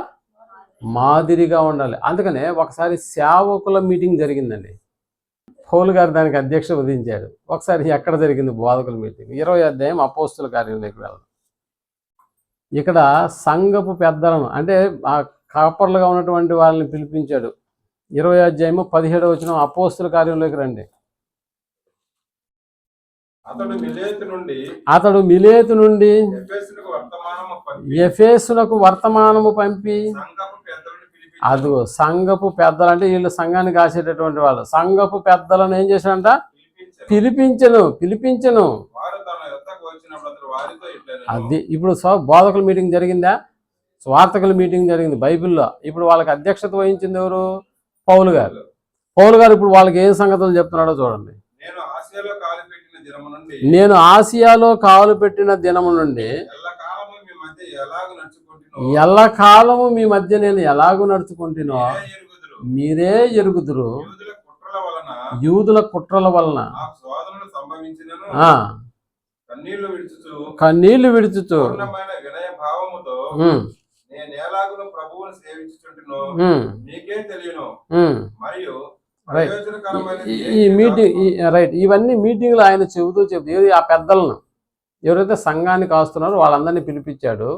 S1: మాదిరిగా ఉండాలి. అందుకనే ఒకసారి సేవకుల మీటింగ్ జరిగిందండి. పౌలు గారు దానికి అధ్యక్షత వహించాడు. ఒకసారి ఎక్కడ జరిగింది బోధకుల మీటింగ్? 20వ అధ్యాయం అపోస్తుల కార్యంలోకి వెళ్దాం. ఇక్కడ సంఘపు పెద్దలను, అంటే ఆ కాపర్లుగా ఉన్నటువంటి వాళ్ళని పిలిపించాడు. 20వ అధ్యాయము 17వ వచనం, అపోస్తుల కార్యంలోకి రండి. అతడు మిలేతు నుండి ఎఫెసునకు వర్తమానము పంపి, అదిగో సంఘపు పెద్దలు, అంటే వీళ్ళు సంఘానికి కాసేటటువంటి వాళ్ళు, సంఘపు పెద్దలను ఏం చేశాడంట? పిలిపించను. అది ఇప్పుడు బోధకుల మీటింగ్ జరిగిందా? స్వార్థకుల మీటింగ్ జరిగింది బైబిల్లో. ఇప్పుడు వాళ్ళకి అధ్యక్షత వహించింది ఎవరు? పౌలు గారు. పౌలు గారు ఇప్పుడు వాళ్ళకి ఏం సంగతులు చెప్తున్నాడో చూడండి. నేను ఆసియాలో కాలు పెట్టిన దినము నుండి ఎల్లకాలము మీ మధ్య నేను ఎలాగూ నడుచుకుంటున్నో మీరే ఎరుగుదురు. యూదుల కుట్రల వలన కన్నీళ్లు విడుచుచు ఈ మీటింగ్, రైట్, ఇవన్నీ మీటింగ్లు ఆయన చెబుతూ ఆ పెద్దలను ఎవరైతే సంఘాన్ని కాస్తున్నారో వాళ్ళందరినీ పిలిపించాడు.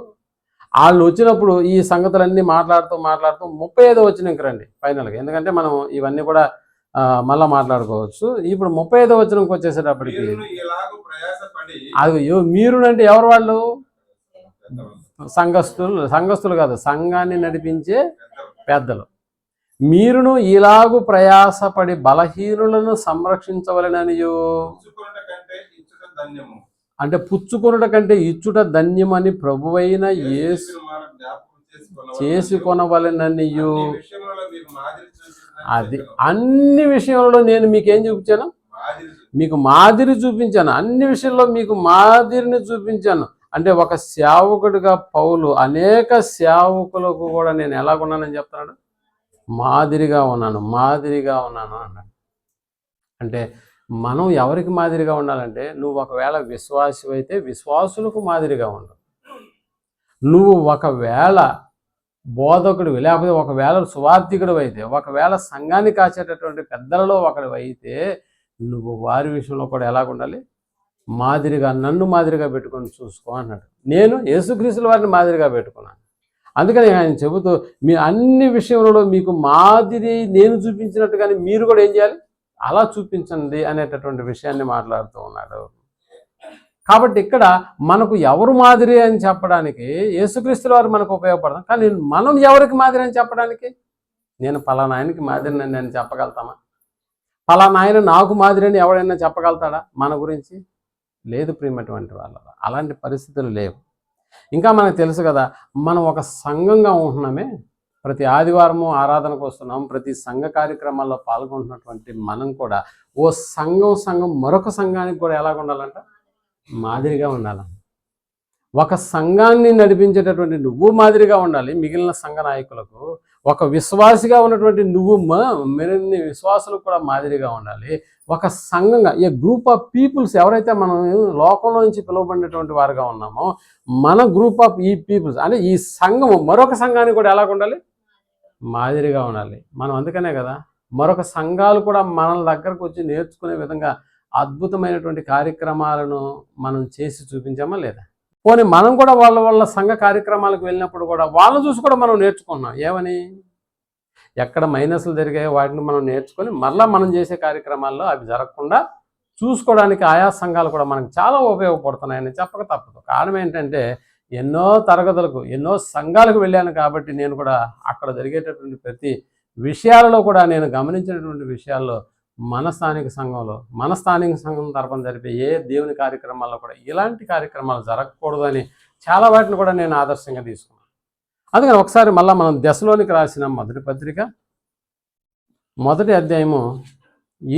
S1: వాళ్ళు వచ్చినప్పుడు ఈ సంగతులన్నీ మాట్లాడుతూ 35వ వచనంకి రండి ఫైనల్గా, ఎందుకంటే మనం ఇవన్నీ కూడా మళ్ళా మాట్లాడుకోవచ్చు. ఇప్పుడు 35వ వచనంకి వచ్చేసేటప్పటికి, అది మీరు అంటే ఎవరు? వాళ్ళు సంఘస్థులు కాదు, సంఘాన్ని నడిపించే పెద్దలు. మీరును ఇలాగు ప్రయాసపడి బలహీనులను సంరక్షించవలెననియు, అంటే పుచ్చుకొనుట కంటే ఇచ్చుట ధన్యమని ప్రభువైన యేసు
S2: చెప్పిన మాట జ్ఞాపకం
S1: చేసుకొనవలెననియు.
S2: అన్ని విషయములలో మీకు మాదిరి చూపించినని
S1: అది
S2: చెప్పెను.
S1: అన్ని విషయంలో నేను మీకేం చూపించాను?
S2: మాదిరి చూపించాను.
S1: మీకు మాదిరి చూపించాను. అన్ని విషయంలో మీకు మాదిరిని చూపించాను. అంటే ఒక సేవకుడిగా పౌలు అనేక సేవకులకు కూడా నేను ఎలాగున్నానని చెప్తున్నాడు? మాదిరిగా ఉన్నాను అన్నాడు. అంటే మనం ఎవరికి మాదిరిగా ఉండాలంటే, నువ్వు ఒకవేళ విశ్వాసి అయితే విశ్వాసులకు మాదిరిగా ఉండు. నువ్వు ఒకవేళ బోధకుడివి, లేకపోతే ఒకవేళ సువార్థికుడు అయితే, ఒకవేళ సంఘాన్ని కాచేటటువంటి పెద్దలలో ఒకడివి అయితే, నువ్వు వారి విషయంలో కూడా ఎలాగ ఉండాలి? మాదిరిగా, నన్ను మాదిరిగా పెట్టుకొని చూసుకో అన్నాడు. నేను యేసుక్రీస్తుల వారిని మాదిరిగా పెట్టుకున్నాను. అందుకని ఆయన చెబుతూ, మీ అన్ని విషయంలో మీకు మాదిరి నేను చూపించినట్టుగానే మీరు కూడా ఏం చేయాలి? అలా చూపించండి అనేటటువంటి విషయాన్ని మాట్లాడుతూ ఉన్నాడు. కాబట్టి ఇక్కడ మనకు ఎవరు మాదిరి అని చెప్పడానికి యేసుక్రీస్తుల వారు మనకు ఉపయోగపడతాం. కానీ మనం ఎవరికి మాదిరి అని చెప్పడానికి, నేను పలానా ఆయనకి మాదిరిని నేను చెప్పగలుగుతామా? పలానా ఆయన నాకు మాదిరి అని ఎవడైనా చెప్పగలుగుతాడా మన గురించి? లేదు ప్రియమైనటువంటి వాళ్ళ, అలాంటి పరిస్థితులు లేవు. ఇంకా మనకు తెలుసు కదా, మనం ఒక సంఘంగా ఉంటున్నామే, ప్రతి ఆదివారము ఆరాధనకు వస్తున్నాం, ప్రతి సంఘ కార్యక్రమాల్లో పాల్గొంటున్నటువంటి మనం కూడా ఓ సంఘం మరొక సంఘానికి కూడా ఎలాగ ఉండాలంట? మాదిరిగా ఉండాలి. ఒక సంఘాన్ని నడిపించేటటువంటి నువ్వు మాదిరిగా ఉండాలి మిగిలిన సంఘ నాయకులకు. ఒక విశ్వాసిగా ఉన్నటువంటి నువ్వు మరిన్ని విశ్వాసులకు కూడా మాదిరిగా ఉండాలి. ఒక సంఘంగా, ఏ గ్రూప్ ఆఫ్ పీపుల్స్ ఎవరైతే మనం లోకంలో నుంచి పిలువబడినటువంటి వారుగా ఉన్నామో, మన గ్రూప్ ఆఫ్ ఈ పీపుల్స్ అంటే ఈ సంఘము మరొక సంఘానికి కూడా ఎలాగ ఉండాలి? మాదిరిగా ఉండాలి. మనం అందుకనే కదా మరొక సంఘాలు కూడా మన దగ్గరకు వచ్చి నేర్చుకునే విధంగా అద్భుతమైనటువంటి కార్యక్రమాలను మనం చేసి చూపించామా లేదా? పోనీ మనం కూడా వాళ్ళ సంఘ కార్యక్రమాలకు వెళ్ళినప్పుడు కూడా వాళ్ళని చూసి కూడా మనం నేర్చుకుంటున్నాం. ఏమని? ఎక్కడ మైనస్లు జరిగాయో వాటిని మనం నేర్చుకొని మళ్ళీ మనం చేసే కార్యక్రమాల్లో అవి జరగకుండా చూసుకోవడానికి ఆయా సంఘాలు కూడా మనకు చాలా ఉపయోగపడుతున్నాయని చెప్పక తప్పదు. కారణం ఏంటంటే, ఎన్నో తరగతులకు, ఎన్నో సంఘాలకు వెళ్ళాను కాబట్టి నేను కూడా అక్కడ జరిగేటటువంటి ప్రతి విషయాలలో కూడా నేను గమనించినటువంటి విషయాల్లో మన స్థానిక సంఘం తరపున జరిపే ఏ దేవుని కార్యక్రమాల్లో కూడా ఇలాంటి కార్యక్రమాలు జరగకూడదని చాలా వాటిని కూడా నేను ఆదర్శంగా తీసుకున్నాను. అందుకని ఒకసారి మళ్ళీ మనం దశలోనికి రాసిన మొదటి పత్రిక 1వ అధ్యాయము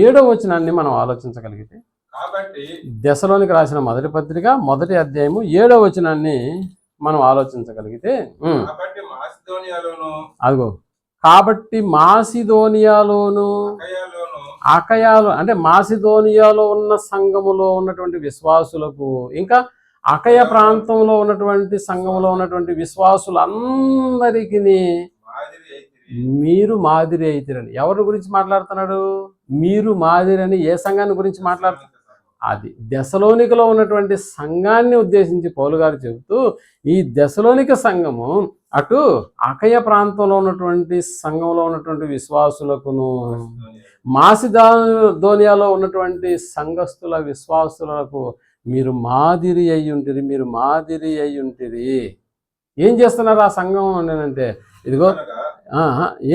S1: 7వ వచనాన్ని మనం ఆలోచించగలిగితే,
S2: కాబట్టి
S1: దశలోనికి రాసిన మొదటి పత్రిక 1వ అధ్యాయము 7వ వచనాన్ని మనం ఆలోచించగలిగితే,
S2: కాబట్టి మాసిదోనియాలోను
S1: అదిగో కాబట్టి మాసిదోనియాలోను అకయాలు అంటే మాసిదోనియాలో ఉన్న సంఘములో ఉన్నటువంటి విశ్వాసులకు, ఇంకా అకయ ప్రాంతంలో ఉన్నటువంటి సంఘములో ఉన్నటువంటి విశ్వాసులందరికీ మీరు మాదిరి అయితేరని. ఎవరి గురించి మాట్లాడుతున్నాడు? మీరు మాదిరి అని ఏ సంఘాన్ని గురించి మాట్లాడుతున్నారు? అది దశలోనికలో ఉన్నటువంటి సంఘాన్ని ఉద్దేశించి పౌలు గారు చెబుతూ, ఈ దశలోనిక సంఘము అటు అకయ ప్రాంతంలో ఉన్నటువంటి సంఘంలో ఉన్నటువంటి విశ్వాసులకును, మాసిదోనియాలో ఉన్నటువంటి సంఘస్థుల విశ్వాసులకు మీరు మాదిరి అయి ఉంటిరి. ఏం చేస్తున్నారు ఆ సంఘం అంటే, ఇదిగో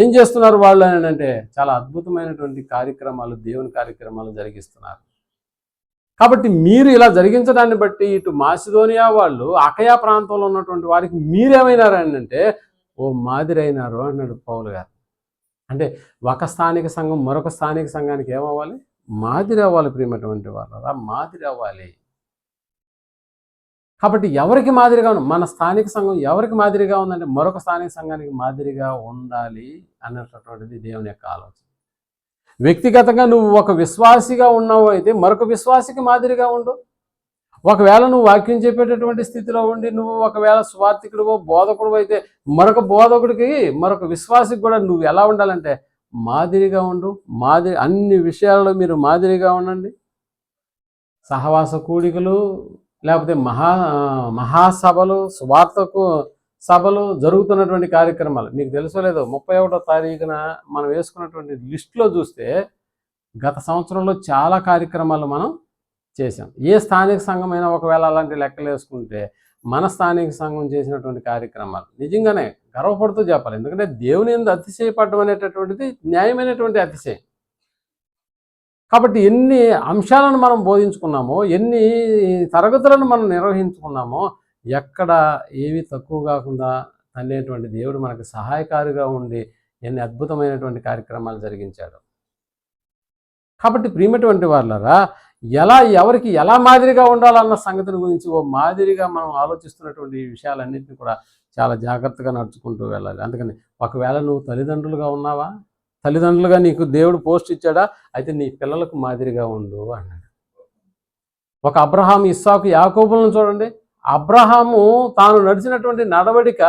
S1: ఏం చేస్తున్నారు వాళ్ళు అని అంటే, చాలా అద్భుతమైనటువంటి కార్యక్రమాలు, దేవుని కార్యక్రమాలు జరిగిస్తున్నారు. కాబట్టి మీరు ఇలా జరిగించడాన్ని బట్టి ఇటు మాసిదోనియా వాళ్ళు అకయా ప్రాంతంలో ఉన్నటువంటి వారికి మీరేమైనారు అని అంటే, ఓ మాదిరి అయినారు అన్నాడు పౌలు గారు. అంటే ఒక స్థానిక సంఘం మరొక స్థానిక సంఘానికి ఏమవ్వాలి? మాదిరి అవ్వాలి. ప్రియమైనటువంటి వాళ్ళ మాదిరి అవ్వాలి. కాబట్టి ఎవరికి మాదిరిగా మన స్థానిక సంఘం ఎవరికి మాదిరిగా ఉందంటే, మరొక స్థానిక సంఘానికి మాదిరిగా ఉండాలి అన్నటువంటిది దేవుని యొక్క ఆలోచన. వ్యక్తిగతంగా నువ్వు ఒక విశ్వాసిగా ఉన్నావు అయితే మరొక విశ్వాసికి మాదిరిగా ఉండు. ఒకవేళ నువ్వు వాక్యం చెప్పేటటువంటి స్థితిలో ఉండి నువ్వు ఒకవేళ సువార్థికుడివో బోధకుడు అయితే మరొక బోధకుడికి, మరొక విశ్వాసికి కూడా నువ్వు ఎలా ఉండాలంటే మాదిరిగా ఉండు. అన్ని విషయాలలో మీరు మాదిరిగా ఉండండి. సహవాస కూడికలు, లేకపోతే మహాసభలు, సువార్తకు సభలు, జరుగుతున్నటువంటి కార్యక్రమాలు మీకు తెలుసో లేదో, 31వ తారీఖున మనం వేసుకున్నటువంటి లిస్టులో చూస్తే గత సంవత్సరంలో చాలా కార్యక్రమాలు మనం చేసాం. ఏ స్థానిక సంఘమైనా ఒకవేళ అలాంటి లెక్కలు వేసుకుంటే మన స్థానిక సంఘం చేసినటువంటి కార్యక్రమాలు నిజంగానే గర్వపడుతూ చెప్పాలి. ఎందుకంటే దేవుని యందు అతిశయపడడం అనేటటువంటిది న్యాయమైనటువంటి అతిశయం. కాబట్టి ఎన్ని అంశాలను మనం బోధించుకున్నామో, ఎన్ని తరగతులను మనం నిర్వహించుకున్నామో, ఎక్కడ ఏవి తక్కువ కాకుండా అనేటువంటి దేవుడు మనకు సహాయకారిగా ఉండి ఎన్ని అద్భుతమైనటువంటి కార్యక్రమాలు జరిగించాడు. కాబట్టి ప్రియమైనటువంటి వాళ్ళారా, ఎవరికి ఎలా మాదిరిగా ఉండాలన్న సంగతిని గురించి ఓ మాదిరిగా మనం ఆలోచిస్తున్నటువంటి ఈ విషయాలన్నింటినీ కూడా చాలా జాగ్రత్తగా నడుచుకుంటూ వెళ్ళాలి. అందుకని ఒకవేళ నువ్వు తల్లిదండ్రులుగా ఉన్నావా, తల్లిదండ్రులుగా నీకు దేవుడు పోస్ట్ ఇచ్చాడా, అయితే నీ పిల్లలకు మాదిరిగా ఉండు అన్నాడు. ఒక అబ్రహాము, ఇస్సాకు, యాకోబులను చూడండి. అబ్రహాము తాను నడిచినటువంటి నడవడిక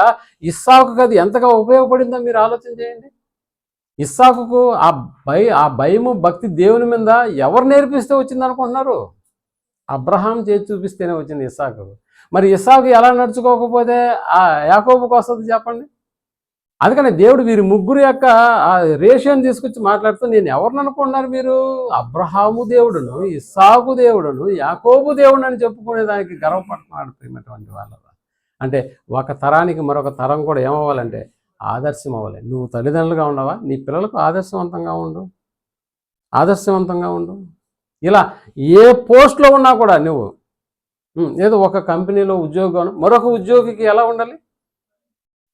S1: ఇస్సాకుకు అది ఎంతగా ఉపయోగపడిందో మీరు ఆలోచన చేయండి. ఇస్సాకుకు ఆ భయము, భక్తి దేవుని మీద ఎవరు నేర్పిస్తే వచ్చింది అనుకుంటున్నారు? అబ్రహాం చేసి చూపిస్తేనే వచ్చింది ఇస్సాకు. మరి ఇస్సాకు ఎలా నడుచుకోకపోతే ఆ యాకోబుకు వస్తుంది చెప్పండి? అందుకని దేవుడు వీరి ముగ్గురు యొక్క ఆ రేషియోని తీసుకొచ్చి మాట్లాడుతూ, నేను ఎవరిని అనుకుంటున్నారు మీరు? అబ్రహాము దేవుడును, ఇస్సాకు దేవుడును, యాకోబు దేవుడు అని చెప్పుకునే దానికి గర్వపడుతున్నాడు ప్రియమైనటువంటి వాళ్ళ. అంటే ఒక తరానికి మరొక తరం కూడా ఏమవ్వాలంటే ఆదర్శం అవ్వాలి. నువ్వు తల్లిదండ్రులుగా ఉండవా, నీ పిల్లలకు ఆదర్శవంతంగా ఉండు, ఆదర్శవంతంగా ఉండు. ఇలా ఏ పోస్ట్లో ఉన్నా కూడా నువ్వు ఏదో ఒక కంపెనీలో ఉద్యోగం, మరొక ఉద్యోగికి ఎలా ఉండాలి?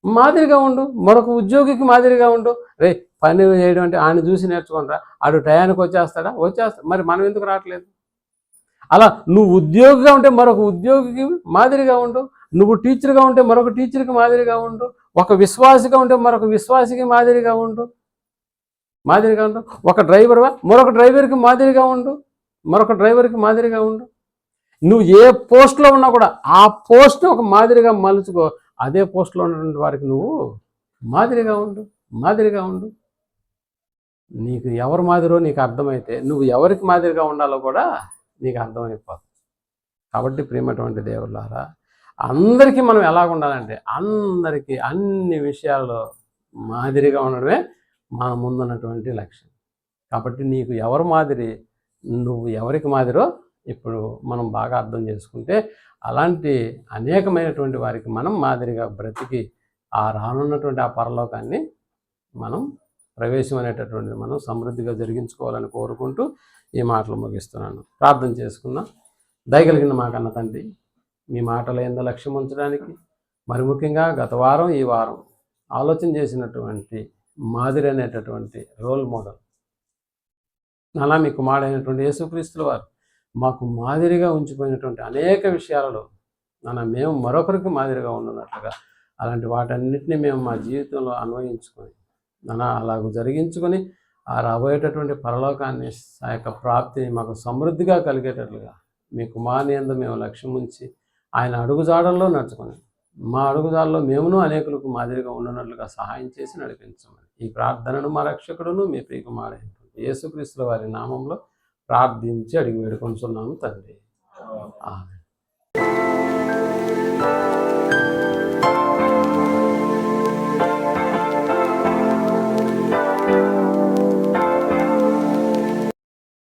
S1: మాదిరిగా ఉండు. మరొక ఉద్యోగికి మాదిరిగా ఉండు. రే పని చేయడం అంటే ఆయన చూసి నేర్చుకుంటా, ఆడు టయానికి వచ్చేస్తాడా? మరి మనం ఎందుకు రావట్లేదు? అలా నువ్వు ఉద్యోగిగా ఉంటే మరొక ఉద్యోగికి మాదిరిగా ఉండు. నువ్వు టీచర్గా ఉంటే మరొక టీచర్కి మాదిరిగా ఉండు. ఒక విశ్వాసిగా ఉంటే మరొక విశ్వాసికి మాదిరిగా ఉండు. ఒక డ్రైవర్గా మరొక డ్రైవర్కి మాదిరిగా ఉండు. నువ్వు ఏ పోస్ట్లో ఉన్నా కూడా ఆ పోస్ట్ని ఒక మాదిరిగా మలుచుకో. అదే పోస్ట్లో ఉన్నటువంటి వారికి నువ్వు మాదిరిగా ఉండు. నీకు ఎవరు మాదిరో నీకు అర్థమైతే నువ్వు ఎవరికి మాదిరిగా ఉండాలో కూడా నీకు అర్థమైపోతుంది. కాబట్టి ప్రియమైనటువంటి దేవుళ్ళారా, అందరికీ మనం ఎలాగ ఉండాలంటే అందరికీ అన్ని విషయాల్లో మాదిరిగా ఉండడమే మన ముందున్నటువంటి లక్ష్యం. కాబట్టి నీకు ఎవరు మాదిరి, నువ్వు ఎవరికి మాదిరో ఇప్పుడు మనం బాగా అర్థం చేసుకుంటే అలాంటి అనేకమైనటువంటి వారికి మనం మాదిరిగా బ్రతికి ఆ రానున్నటువంటి ఆ పరలోకాన్ని మనం ప్రవేశం అనేటటువంటిది మనం సమృద్ధిగా జరిగించుకోవాలని కోరుకుంటూ ఈ మాటలు ముగిస్తున్నాను. ప్రార్థన చేసుకుందాం. దయగలిగిన మాకన్న తండ్రి, మీ మాటల యందు లక్ష్యం ఉంచడానికి, మరి ముఖ్యంగా గత వారం ఈ వారం ఆలోచన చేసినటువంటి మాదిరి అనేటటువంటి రోల్ మోడల్ అలా మీ కుమారుడైనటువంటి యేసుక్రీస్తుల వారు మాకు మాదిరిగా ఉంచిపోయినటువంటి అనేక విషయాలలో మేము మరొకరికి మాదిరిగా ఉన్నట్లుగా అలాంటి వాటన్నిటిని మేము మా జీవితంలో అన్వయించుకొని అలాగ జరిగించుకొని ఆ రాబోయేటటువంటి పరలోకాన్ని ఆ యొక్క ప్రాప్తిని మాకు సమృద్ధిగా కలిగేటట్లుగా మీ కుమారుని యందు మేము లక్ష్యం ఉంచి ఆయన అడుగుజాడల్లో నడుచుకొని మా అడుగుజాడల్లో మేమును అనేకులకు మాదిరిగా ఉండనట్లుగా సహాయం చేసి నడిపించమని ఈ ప్రార్థనను మా రక్షకుడును మీ ప్రియకుమారుడైనటువంటి యేసుక్రీస్తుల వారి నామంలో ప్రార్థించి అడిగి వేడుకొంచున్నాము తండ్రి. ఆమేన్.